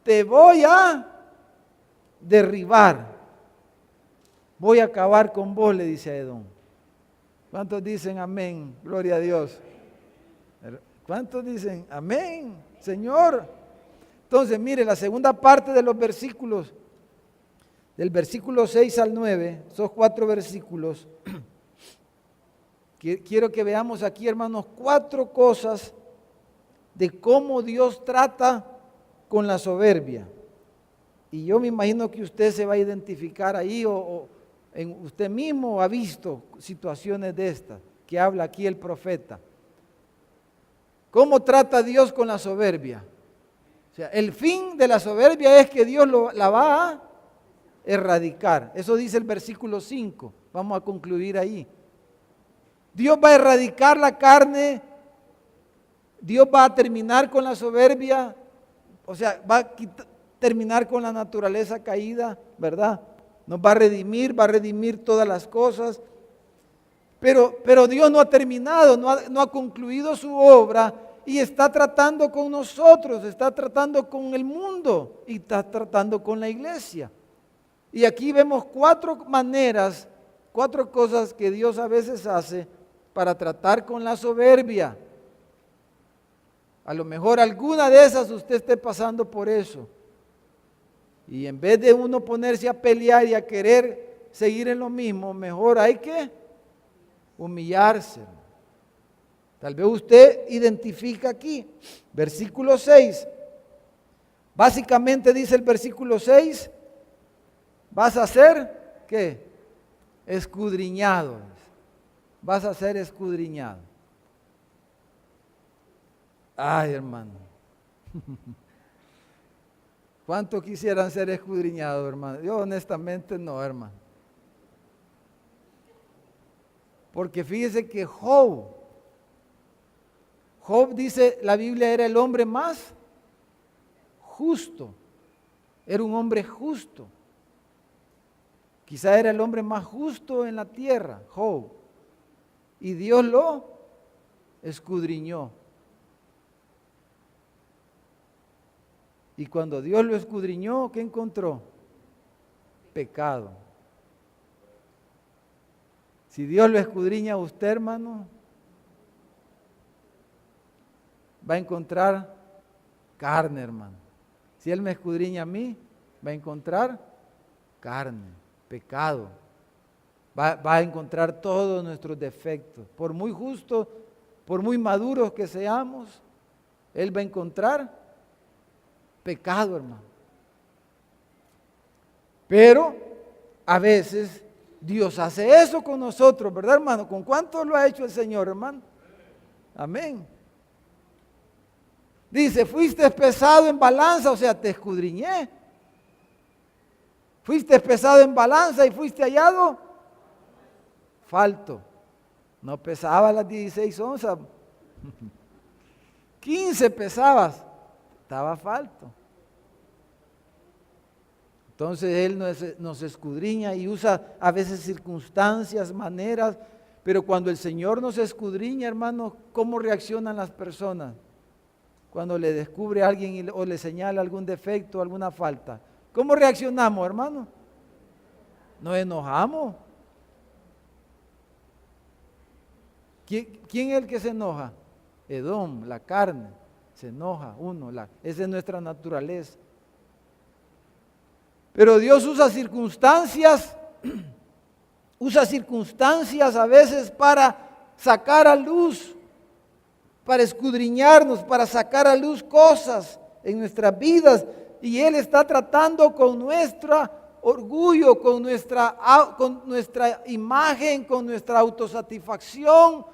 te voy a derribar, voy a acabar con vos, le dice a Edom. ¿Cuántos dicen amén? Gloria a Dios. ¿Cuántos dicen amén, Señor? Entonces, mire, la segunda parte de los versículos, del versículo 6 al 9, esos 4 versículos, quiero que veamos aquí, hermanos, 4 cosas de cómo Dios trata con la soberbia. Y yo me imagino que usted se va a identificar ahí, o usted mismo ha visto situaciones de estas que habla aquí el profeta. ¿Cómo trata Dios con la soberbia? O sea, el fin de la soberbia es que Dios la va a erradicar. Eso dice el versículo 5. Vamos a concluir ahí. Dios va a erradicar la carne, Dios va a terminar con la soberbia, o sea, va a terminar con la naturaleza caída, ¿verdad? Nos va a redimir todas las cosas, pero Dios no ha terminado, no ha concluido su obra, y está tratando con nosotros, está tratando con el mundo, y está tratando con la iglesia. Y aquí vemos 4 maneras, 4 cosas que Dios a veces hace para tratar con la soberbia. A lo mejor alguna de esas usted esté pasando por eso. Y en vez de uno ponerse a pelear y a querer seguir en lo mismo, mejor hay que humillarse. Tal vez usted identifica aquí, versículo 6. Básicamente dice el versículo 6, vas a ser, ¿qué? Escudriñado. Vas a ser escudriñado. Ay, hermano. ¿Cuánto quisieran ser escudriñados, hermano? Yo honestamente no, hermano. Porque fíjese que Job dice, la Biblia, era el hombre más justo. Era un hombre justo. Quizá era el hombre más justo en la tierra, Job. Y Dios lo escudriñó. Y cuando Dios lo escudriñó, ¿qué encontró? Pecado. Si Dios lo escudriña a usted, hermano, va a encontrar carne, hermano. Si Él me escudriña a mí, va a encontrar carne, pecado. Va a encontrar todos nuestros defectos. Por muy justos, por muy maduros que seamos, Él va a encontrar pecado, hermano. Pero a veces Dios hace eso con nosotros, ¿verdad, hermano? ¿Con cuánto lo ha hecho el Señor, hermano? Amén. Dice, fuiste pesado en balanza, o sea, te escudriñé. Fuiste pesado en balanza y fuiste hallado falto. No pesaba las 16 onzas. 15 pesabas. Estaba falto. Entonces Él nos escudriña y usa a veces circunstancias, maneras, Pero cuando el Señor nos escudriña, hermanos, ¿cómo reaccionan las personas? Cuando le descubre a alguien o le señala algún defecto, alguna falta. ¿Cómo reaccionamos, hermano? Nos enojamos. ¿Quién es el que se enoja? Edom, la carne. Se enoja uno. Esa es nuestra naturaleza. Pero Dios usa circunstancias a veces para sacar a luz, para escudriñarnos, para sacar a luz cosas en nuestras vidas. Y Él está tratando con nuestro orgullo, con nuestra imagen, con nuestra autosatisfacción,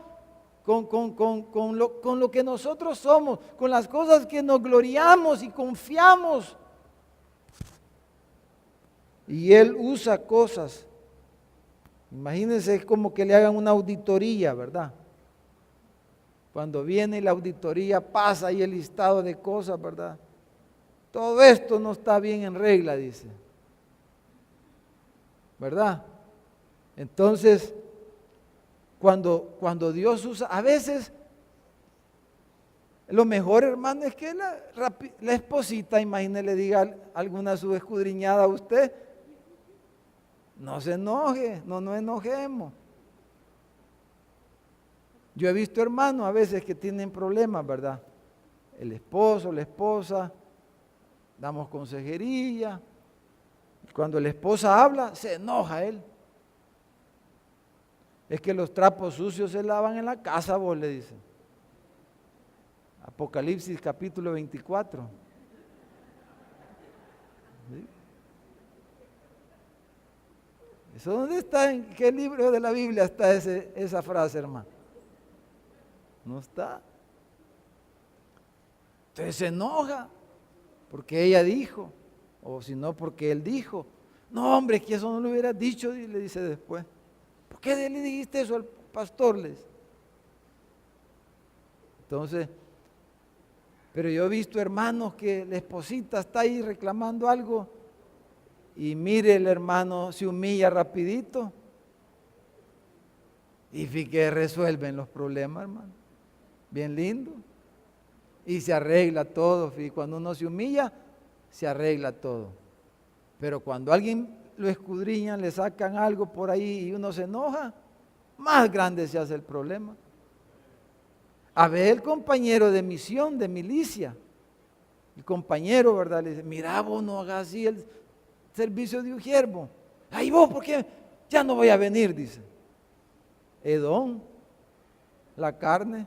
con lo que nosotros somos, con las cosas que nos gloriamos y confiamos. Y Él usa cosas. Imagínense, es como que le hagan una auditoría, ¿verdad? Cuando viene la auditoría pasa ahí el listado de cosas, ¿verdad? Todo esto no está bien en regla, dice. ¿Verdad? Entonces, cuando Dios usa, a veces, lo mejor, hermano, es que la esposita, imagínese, le diga alguna su escudriñada a usted, no se enoje, no nos enojemos. Yo he visto hermanos a veces que tienen problemas, ¿verdad? El esposo, la esposa, damos consejería. Cuando la esposa habla, se enoja él. Es que los trapos sucios se lavan en la casa, vos le dicen. Apocalipsis capítulo 24. ¿Sí? ¿Eso dónde está? ¿En qué libro de la Biblia está esa frase, hermano? No está. Entonces se enoja porque ella dijo, o si no porque él dijo. No, hombre, es que eso no lo hubiera dicho, y le dice después. ¿Por qué le dijiste eso al pastor? Entonces, pero yo he visto hermanos que la esposita está ahí reclamando algo y mire, el hermano se humilla rapidito y que resuelven los problemas, hermano. Bien lindo. Y se arregla todo. Y cuando uno se humilla, se arregla todo. Pero cuando alguien lo escudriñan, le sacan algo por ahí y uno se enoja, más grande se hace el problema. A ver, el compañero de misión, de milicia, el compañero, ¿verdad? Le dice, mira, vos no hagas así el servicio de Ujiervo. Ay, vos, ¿por qué? Ya no voy a venir, dice. Edom, la carne.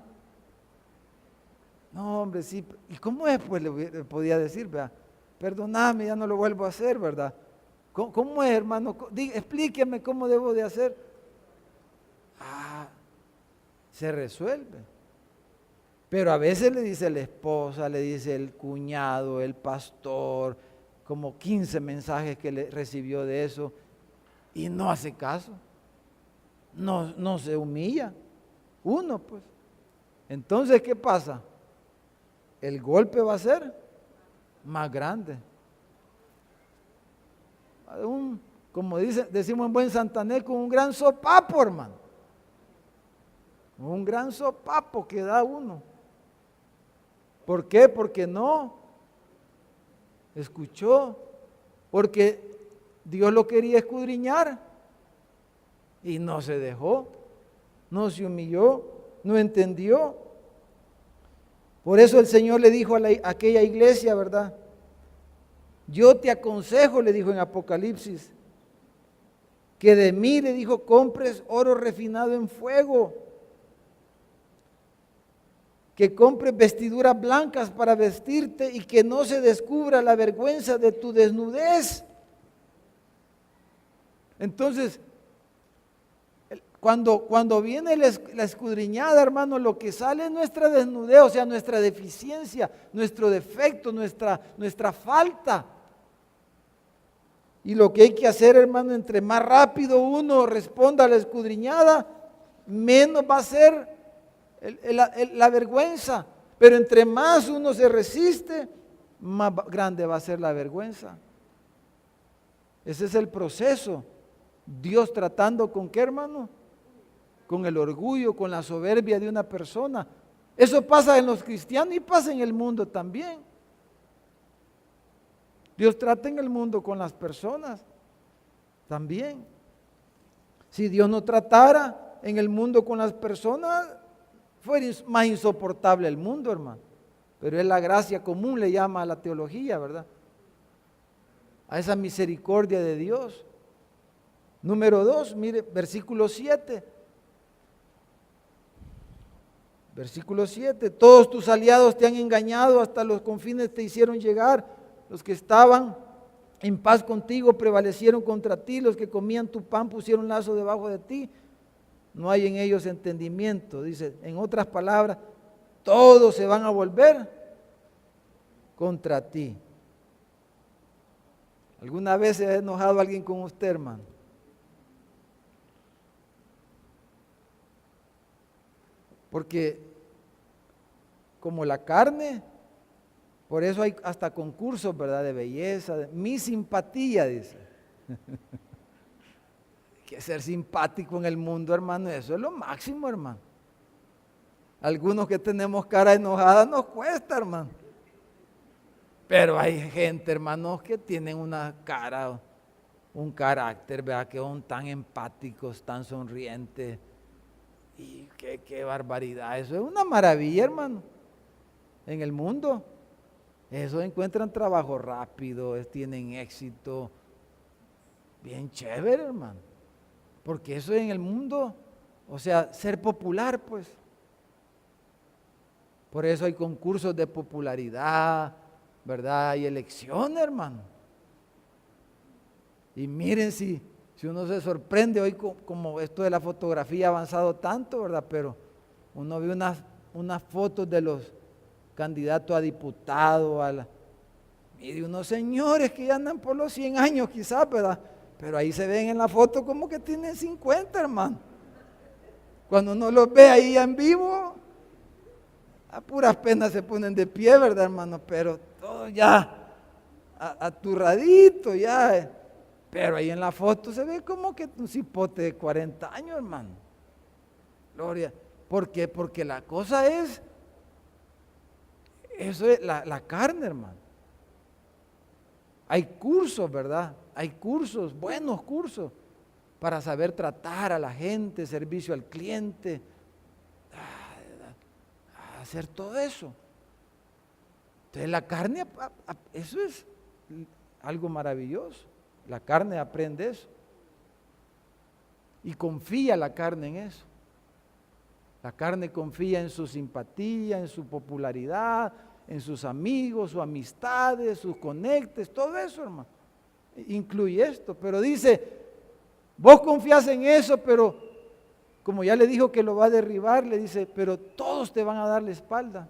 No, hombre, sí. ¿Y cómo es? Pues le podía decir, ¿verdad? Perdóname, ya no lo vuelvo a hacer, ¿verdad? ¿Cómo es, hermano? Explíqueme cómo debo de hacer. Se resuelve. Pero a veces le dice la esposa, le dice el cuñado, el pastor, como 15 mensajes que le recibió de eso y no hace caso. No se humilla. Uno, pues. Entonces, ¿qué pasa? El golpe va a ser más grande. Como decimos en buen santanés, con un gran sopapo, hermano. Un gran sopapo que da uno. ¿Por qué? Porque no escuchó, porque Dios lo quería escudriñar y no se dejó, no se humilló, no entendió. Por eso el Señor le dijo a aquella iglesia, ¿verdad? Yo te aconsejo, le dijo en Apocalipsis, que de mí, le dijo, compres oro refinado en fuego, que compres vestiduras blancas para vestirte y que no se descubra la vergüenza de tu desnudez. Entonces, cuando viene la escudriñada, hermano, lo que sale es nuestra desnudez, o sea, nuestra deficiencia, nuestro defecto, nuestra falta. Y lo que hay que hacer, hermano, entre más rápido uno responda a la escudriñada, menos va a ser la vergüenza. Pero entre más uno se resiste, más grande va a ser la vergüenza. Ese es el proceso. Dios tratando con qué, hermano? con el orgullo, con la soberbia de una persona. Eso pasa en los cristianos y pasa en el mundo también. Dios trata en el mundo con las personas también. Si Dios no tratara en el mundo con las personas, fuera más insoportable el mundo, hermano. Pero es la gracia común, le llama a la teología, ¿verdad? A esa misericordia de Dios. Número 2, mire, versículo 7. Versículo 7, todos tus aliados te han engañado, hasta los confines te hicieron llegar, los que estaban en paz contigo prevalecieron contra ti, los que comían tu pan pusieron lazo debajo de ti, no hay en ellos entendimiento. Dice, en otras palabras, todos se van a volver contra ti. ¿Alguna vez se ha enojado alguien con usted, hermano? Porque como la carne, por eso hay hasta concursos, ¿verdad? De belleza, mi simpatía, dice. Hay que ser simpático en el mundo, hermano, eso es lo máximo, hermano. Algunos que tenemos cara enojada nos cuesta, hermano. Pero hay gente, hermanos, que tienen una cara, un carácter, ¿verdad? Que son tan empáticos, tan sonrientes. Y qué barbaridad, eso es una maravilla, hermano, en el mundo. Eso encuentran trabajo rápido, tienen éxito, bien chévere, hermano, porque eso en el mundo, o sea, ser popular, pues. Por eso hay concursos de popularidad, ¿verdad? Hay elecciones, hermano. Y miren si uno se sorprende hoy como esto de la fotografía ha avanzado tanto, ¿verdad? Pero uno ve unas fotos de los candidatos a diputado, mire, unos señores que ya andan por los 100 años quizás, ¿verdad? Pero ahí se ven en la foto como que tienen 50, hermano. Cuando uno los ve ahí en vivo, a puras penas se ponen de pie, ¿verdad, hermano? Pero todo ya aturradito, ya. Pero ahí en la foto se ve como que un cipote de 40 años, hermano. Gloria. ¿Por qué? Porque la cosa es, eso es la carne, hermano. Hay cursos, ¿verdad? Hay cursos, buenos cursos, para saber tratar a la gente, servicio al cliente, hacer todo eso. Entonces la carne, eso es algo maravilloso. La carne aprende eso. Y confía la carne en eso. La carne confía en su simpatía, en su popularidad, en sus amigos, sus amistades, sus conectes, todo eso, hermano. Incluye esto, pero dice, vos confías en eso, pero como ya le dijo que lo va a derribar, le dice, pero todos te van a dar la espalda.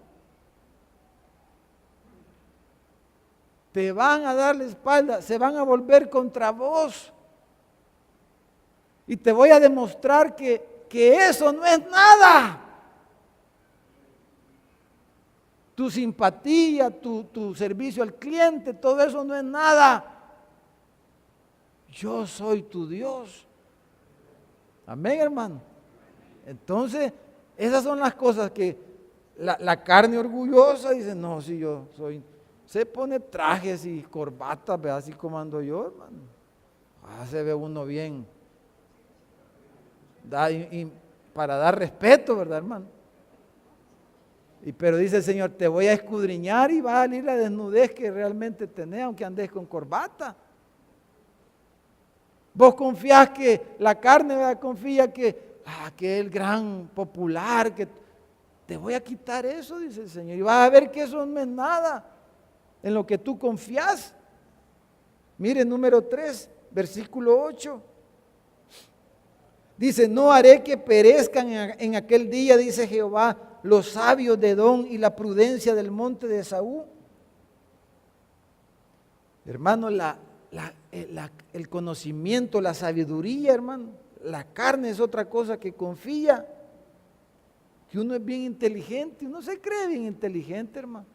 Te van a dar la espalda, se van a volver contra vos. Y te voy a demostrar que eso no es nada. Tu simpatía, tu servicio al cliente, todo eso no es nada. Yo soy tu Dios. Amén, hermano. Entonces, esas son las cosas que la carne orgullosa dice, no, si yo soy... Se pone trajes y corbatas, ¿verdad? Así como ando yo, hermano. Se ve uno bien. Para dar respeto, ¿verdad, hermano? Pero dice el Señor, te voy a escudriñar y va a salir la desnudez que realmente tenés, aunque andes con corbata. Vos confías que la carne, ¿verdad? Confía que es el gran popular, que te voy a quitar eso, dice el Señor. Y vas a ver que eso no es nada en lo que tú confías. Mire, número 3, versículo 8. Dice, no haré que perezcan en aquel día, dice Jehová, los sabios de Edom y la prudencia del monte de Esaú. Hermano, el conocimiento, la sabiduría, hermano, la carne es otra cosa que confía, que uno es bien inteligente, uno se cree bien inteligente, hermano.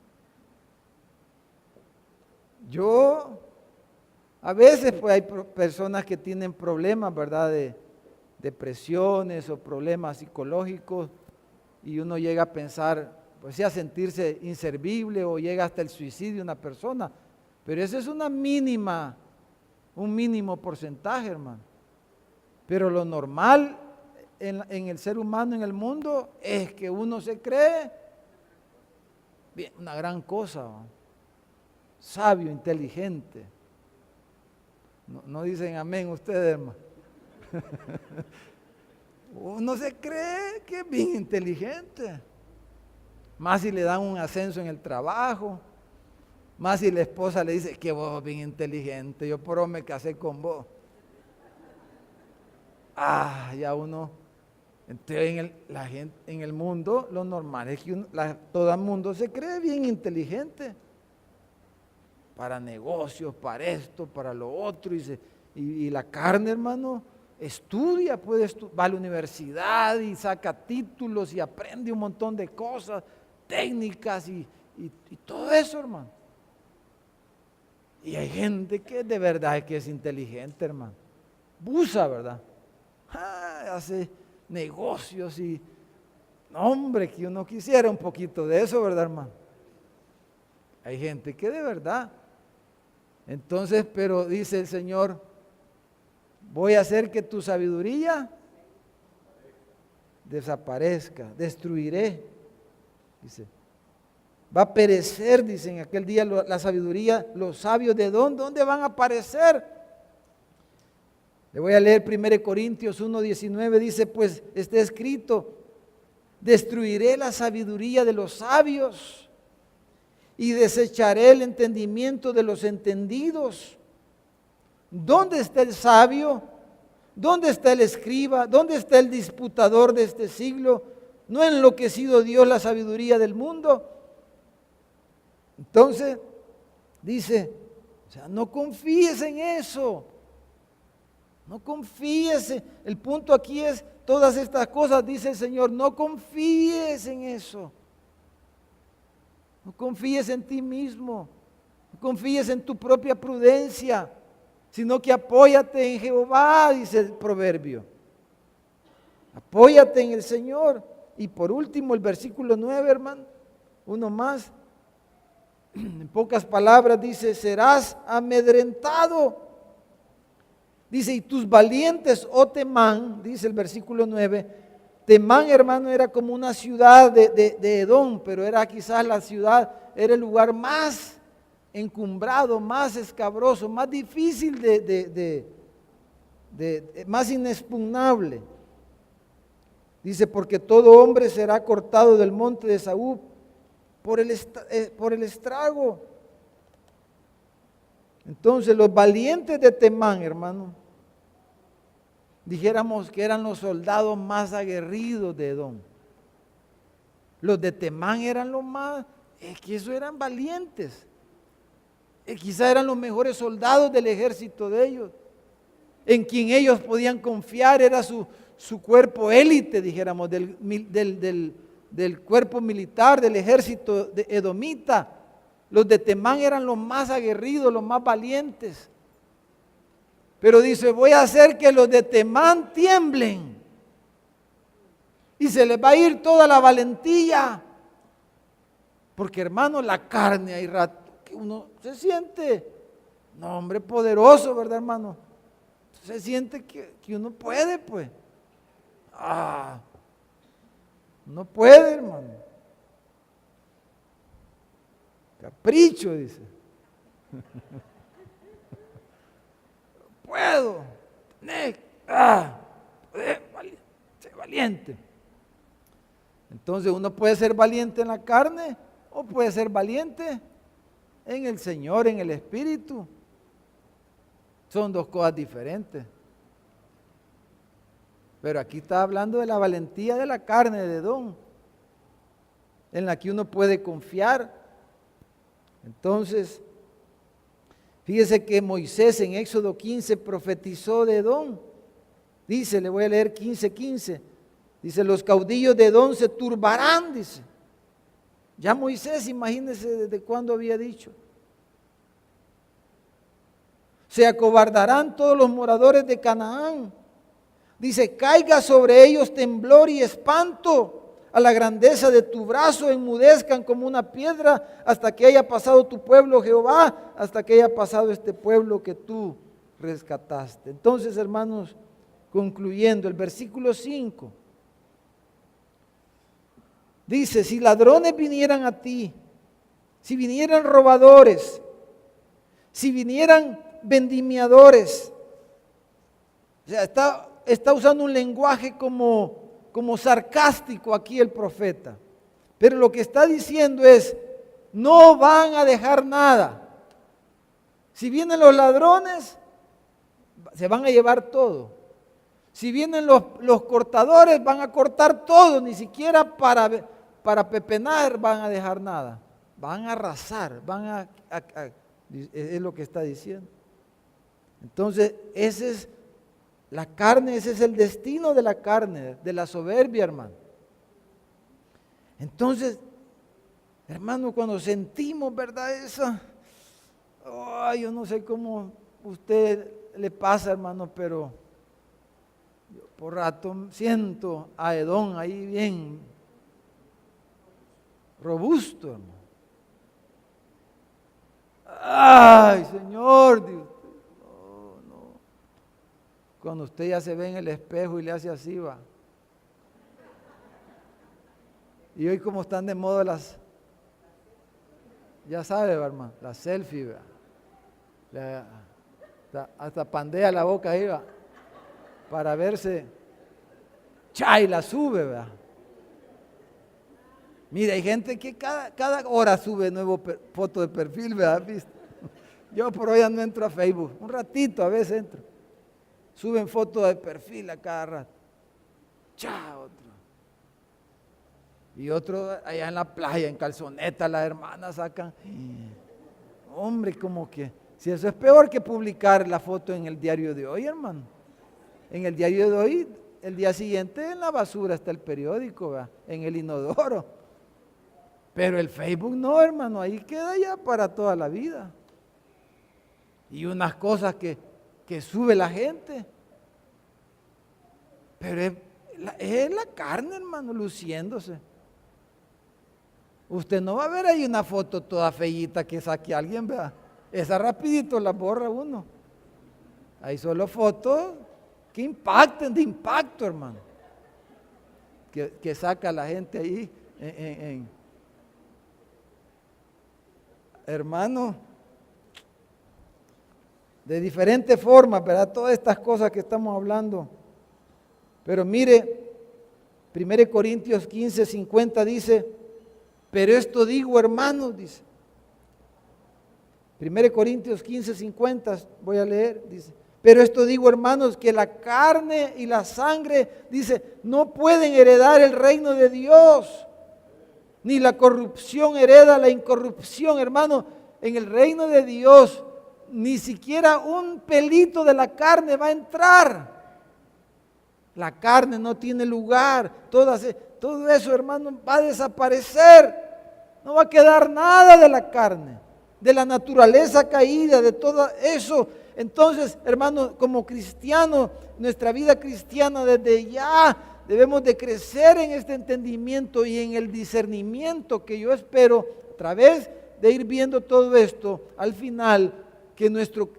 A veces pues hay personas que tienen problemas, ¿verdad? depresiones o problemas psicológicos y uno llega a pensar, pues sí, a sentirse inservible o llega hasta el suicidio de una persona, pero eso es un mínimo porcentaje, hermano. Pero lo normal en el ser humano, en el mundo, es que uno se cree bien, una gran cosa, ¿no? Sabio, inteligente. No dicen amén ustedes, hermano. Uno se cree que es bien inteligente. Más si le dan un ascenso en el trabajo. Más si la esposa le dice que vos sos bien inteligente, yo por eso me casé con vos. Ya uno. Entonces en el mundo lo normal es que todo el mundo se cree bien inteligente. Para negocios, para esto, para lo otro. Y la carne, hermano, estudia, va a la universidad y saca títulos y aprende un montón de cosas, técnicas y todo eso, hermano. Y hay gente que de verdad es que es inteligente, hermano. Busa, ¿verdad? Hace negocios y, hombre, que uno quisiera un poquito de eso, ¿verdad, hermano? Hay gente que de verdad. Entonces, pero dice el Señor, voy a hacer que tu sabiduría desaparezca, destruiré, dice. Va a perecer, dice, en aquel día la sabiduría, los sabios, ¿de dónde van a aparecer? Le voy a leer 1 Corintios 1:19, dice, pues está escrito, destruiré la sabiduría de los sabios y desecharé el entendimiento de los entendidos. ¿Dónde está el sabio? ¿Dónde está el escriba? ¿Dónde está el disputador de este siglo? ¿No ha enloquecido Dios la sabiduría del mundo? Entonces, dice, o sea, no confíes en eso. No confíes. El punto aquí es todas estas cosas, dice el Señor, no confíes en eso. No confíes en ti mismo. No confíes en tu propia prudencia, sino que apóyate en Jehová, dice el proverbio. Apóyate en el Señor. Y por último, el versículo 9, hermano, uno más. En pocas palabras dice, serás amedrentado. Dice, y tus valientes, oh Temán, dice el versículo 9. Temán, hermano, era como una ciudad de Edom, pero era quizás la ciudad, era el lugar más encumbrado, más escabroso, más difícil más inexpugnable. Dice, porque todo hombre será cortado del monte de Saúl por el estrago. Entonces los valientes de Temán, hermano, dijéramos que eran los soldados más aguerridos de Edom. Los de Temán eran los más, es que esos eran valientes. Quizá eran los mejores soldados del ejército de ellos. En quien ellos podían confiar era su cuerpo élite, dijéramos, del cuerpo militar, del ejército de edomita. Los de Temán eran los más aguerridos, los más valientes. Pero dice, voy a hacer que los de Temán tiemblen. Y se les va a ir toda la valentía. Porque, hermano, la carne hay rato que uno se siente, no, hombre, poderoso, ¿verdad, hermano? Se siente que uno puede, pues. No puede, hermano. Capricho, dice. Puedo. Ser valiente. Entonces uno puede ser valiente en la carne o puede ser valiente en el Señor, en el Espíritu. Son dos cosas diferentes. Pero aquí está hablando de la valentía de la carne de Edom, en la que uno puede confiar. Entonces, fíjese que Moisés en Éxodo 15 profetizó de Edom. Dice, le voy a leer 15:15. Dice, los caudillos de Edom se turbarán, dice. Ya Moisés, imagínese desde cuándo había dicho. Se acobardarán todos los moradores de Canaán. Dice, caiga sobre ellos temblor y espanto. A la grandeza de tu brazo enmudezcan como una piedra hasta que haya pasado tu pueblo, Jehová, hasta que haya pasado este pueblo que tú rescataste. Entonces, hermanos, concluyendo, el versículo 5 dice, si ladrones vinieran a ti, si vinieran robadores, si vinieran vendimiadores, o sea, está usando un lenguaje como sarcástico aquí el profeta. Pero lo que está diciendo es, no van a dejar nada. Si vienen los ladrones, se van a llevar todo. Si vienen los cortadores, van a cortar todo, ni siquiera para pepenar van a dejar nada. Van a arrasar, es lo que está diciendo. Entonces, ese es la carne, ese es el destino de la carne, de la soberbia, hermano. Entonces, hermano, cuando sentimos, ¿verdad? Yo no sé cómo usted le pasa, hermano, pero yo por rato siento a Edom ahí bien robusto, hermano. Ay, Señor, Dios. Cuando usted ya se ve en el espejo y le hace así, va. Y hoy como están de moda ya sabe, hermano, las selfies, hasta pandea la boca ahí, va, para verse, y la sube, va. Mira, hay gente que cada hora sube nuevo foto de perfil, ¿verdad? Yo por hoy no entro a Facebook, un ratito a veces entro. Suben fotos de perfil a cada rato. Otro. Y otro allá en la playa, en calzoneta, las hermanas sacan. Hombre, como que, si eso es peor que publicar la foto en el diario de hoy, hermano. En el diario de hoy, el día siguiente en la basura está el periódico, ¿verdad? En el inodoro. Pero el Facebook no, hermano, ahí queda ya para toda la vida. Y unas cosas que sube la gente. Pero es la carne, hermano, luciéndose. Usted no va a ver ahí una foto toda feíta que saque alguien, ¿verdad? Esa rapidito la borra uno. Hay solo fotos que impacten, de impacto, hermano. Que saca la gente ahí hermano, de diferentes formas, ¿verdad? Todas estas cosas que estamos hablando. Pero mire, 1 Corintios 15, 50 dice, pero esto digo, hermanos, dice. 1 Corintios 15, 50, voy a leer, dice, pero esto digo, hermanos, que la carne y la sangre, dice, no pueden heredar el reino de Dios, ni la corrupción hereda la incorrupción, hermano. En el reino de Dios, ni siquiera un pelito de la carne va a entrar. La carne no tiene lugar, todo eso, hermano, va a desaparecer. No va a quedar nada de la carne, de la naturaleza caída, de todo eso. Entonces, hermano, como cristianos, nuestra vida cristiana desde ya debemos de crecer en este entendimiento y en el discernimiento que yo espero a través de ir viendo todo esto, al final, que nuestro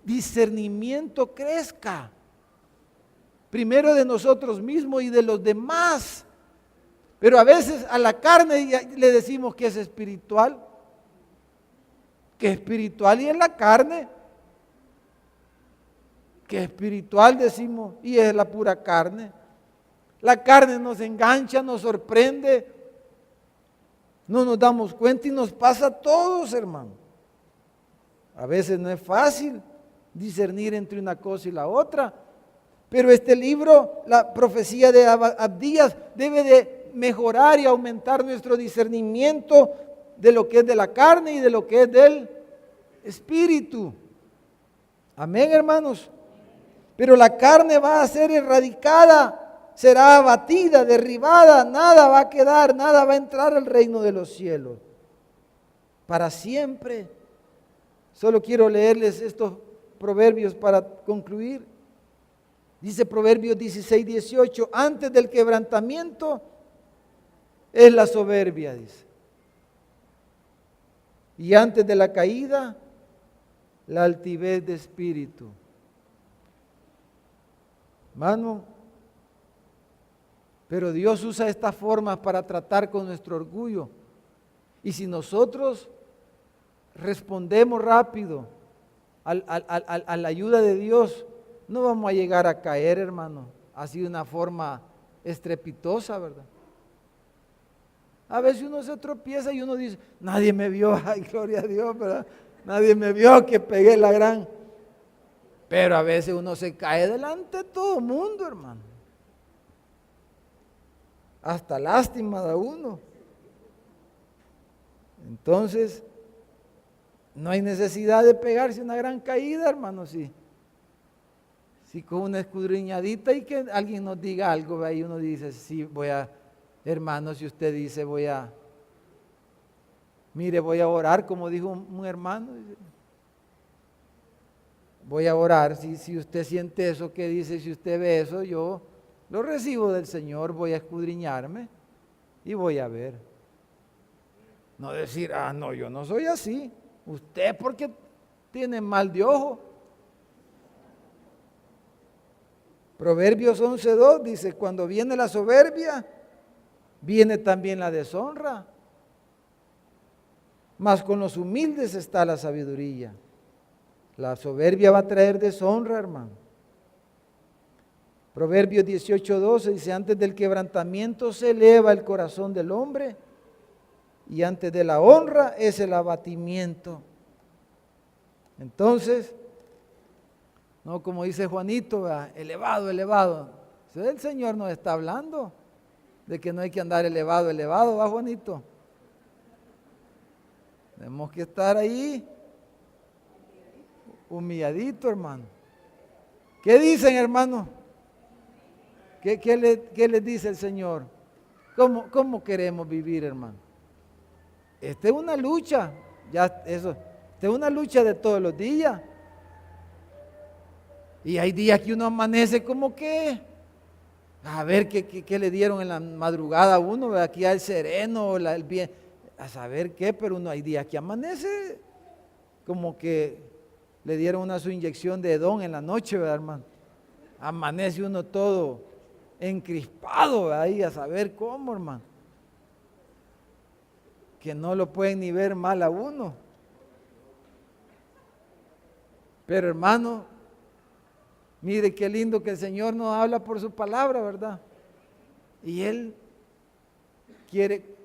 discernimiento crezca. Primero de nosotros mismos y de los demás. Pero a veces a la carne le decimos que es espiritual. Que espiritual y en la carne. Que espiritual decimos y es la pura carne. La carne nos engancha, nos sorprende. No nos damos cuenta y nos pasa a todos, hermano. A veces no es fácil discernir entre una cosa y la otra. Pero este libro, la profecía de Abdías, debe de mejorar y aumentar nuestro discernimiento de lo que es de la carne y de lo que es del espíritu. Amén, hermanos. Pero la carne va a ser erradicada, será abatida, derribada, nada va a quedar, nada va a entrar al reino de los cielos. Para siempre. Solo quiero leerles estos proverbios para concluir. Dice Proverbios 16, 18, antes del quebrantamiento es la soberbia, dice. Y antes de la caída, la altivez de espíritu. Hermano, pero Dios usa estas formas para tratar con nuestro orgullo. Y si nosotros respondemos rápido a la ayuda de Dios, no vamos a llegar a caer, hermano, así de una forma estrepitosa, ¿verdad? A veces uno se tropieza y uno dice, nadie me vio, ay, gloria a Dios, ¿verdad? Nadie me vio que pegué la gran. Pero a veces uno se cae delante de todo el mundo, hermano. Hasta lástima da uno. Entonces, no hay necesidad de pegarse una gran caída, hermano, sí. Si con una escudriñadita y que alguien nos diga algo, ahí uno dice, sí, hermano, si usted dice, voy a orar, como dijo un hermano, voy a orar, si usted siente eso que dice, si usted ve eso, yo lo recibo del Señor, voy a escudriñarme y voy a ver. No decir, no, yo no soy así, usted porque tiene mal de ojo. Proverbios 11:2 dice, cuando viene la soberbia, viene también la deshonra, mas con los humildes está la sabiduría. La soberbia va a traer deshonra, hermano. Proverbios 18:12 dice, antes del quebrantamiento se eleva el corazón del hombre y antes de la honra es el abatimiento. Entonces, no como dice Juanito, ¿verdad? Elevado, elevado. El Señor nos está hablando de que no hay que andar elevado, elevado, ¿va, Juanito? Tenemos que estar ahí humilladito, hermano. ¿Qué dicen, hermano? ¿Qué les dice el Señor? ¿Cómo queremos vivir, hermano? Esta es una lucha, esta es una lucha de todos los días. Y hay días que uno amanece como que, a ver qué le dieron en la madrugada a uno, aquí al sereno, el bien, a saber qué, pero uno hay días que amanece como que le dieron una su inyección de don en la noche, ¿verdad, hermano? Amanece uno todo encrispado ahí, a saber cómo, hermano. Que no lo pueden ni ver mal a uno. Pero, hermano, mire qué lindo que el Señor nos habla por su palabra, ¿verdad? Y Él quiere que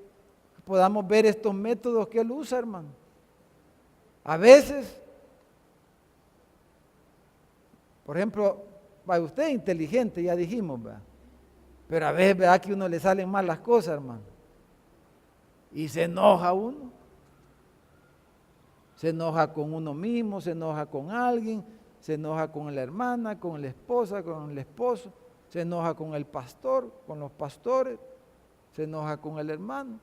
podamos ver estos métodos que Él usa, hermano. A veces, por ejemplo, usted es inteligente, ya dijimos, ¿verdad? Pero a veces, ¿verdad? Que a uno le salen mal las cosas, hermano. Y se enoja uno. Se enoja con uno mismo, se enoja con alguien, se enoja con la hermana, con la esposa, con el esposo, se enoja con el pastor, con los pastores, se enoja con el hermano.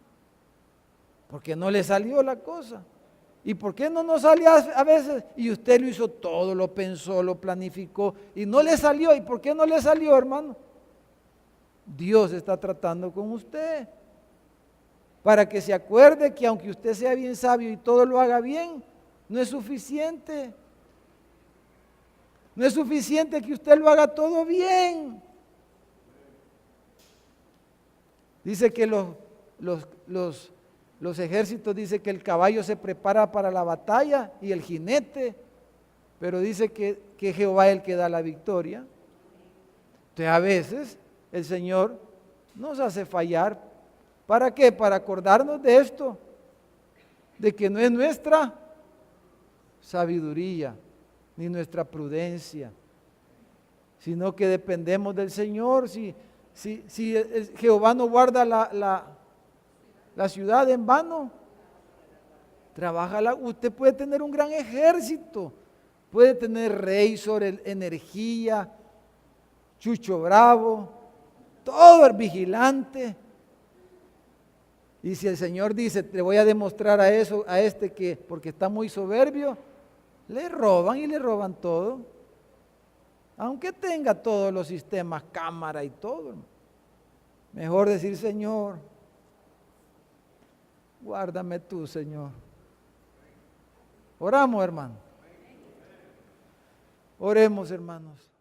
Porque no le salió la cosa. ¿Y por qué no nos sale a veces? Y usted lo hizo todo, lo pensó, lo planificó y no le salió. ¿Y por qué no le salió, hermano? Dios está tratando con usted. Para que se acuerde que aunque usted sea bien sabio y todo lo haga bien, no es suficiente. No es suficiente que usted lo haga todo bien. Dice que los ejércitos, dice que el caballo se prepara para la batalla y el jinete, pero dice que Jehová es el que da la victoria. Entonces a veces el Señor nos hace fallar. ¿Para qué? Para acordarnos de esto, de que no es nuestra sabiduría ni nuestra prudencia, sino que dependemos del Señor. Si Jehová no guarda la ciudad en vano, trabájala. Usted puede tener un gran ejército, puede tener rey sobre energía, Chucho Bravo, todo el vigilante. Y si el Señor dice, te voy a demostrar a este que porque está muy soberbio, le roban y le roban todo. Aunque tenga todos los sistemas, cámara y todo, hermano. Mejor decir, Señor, guárdame tú, Señor. Oramos, hermano. Oremos, hermanos.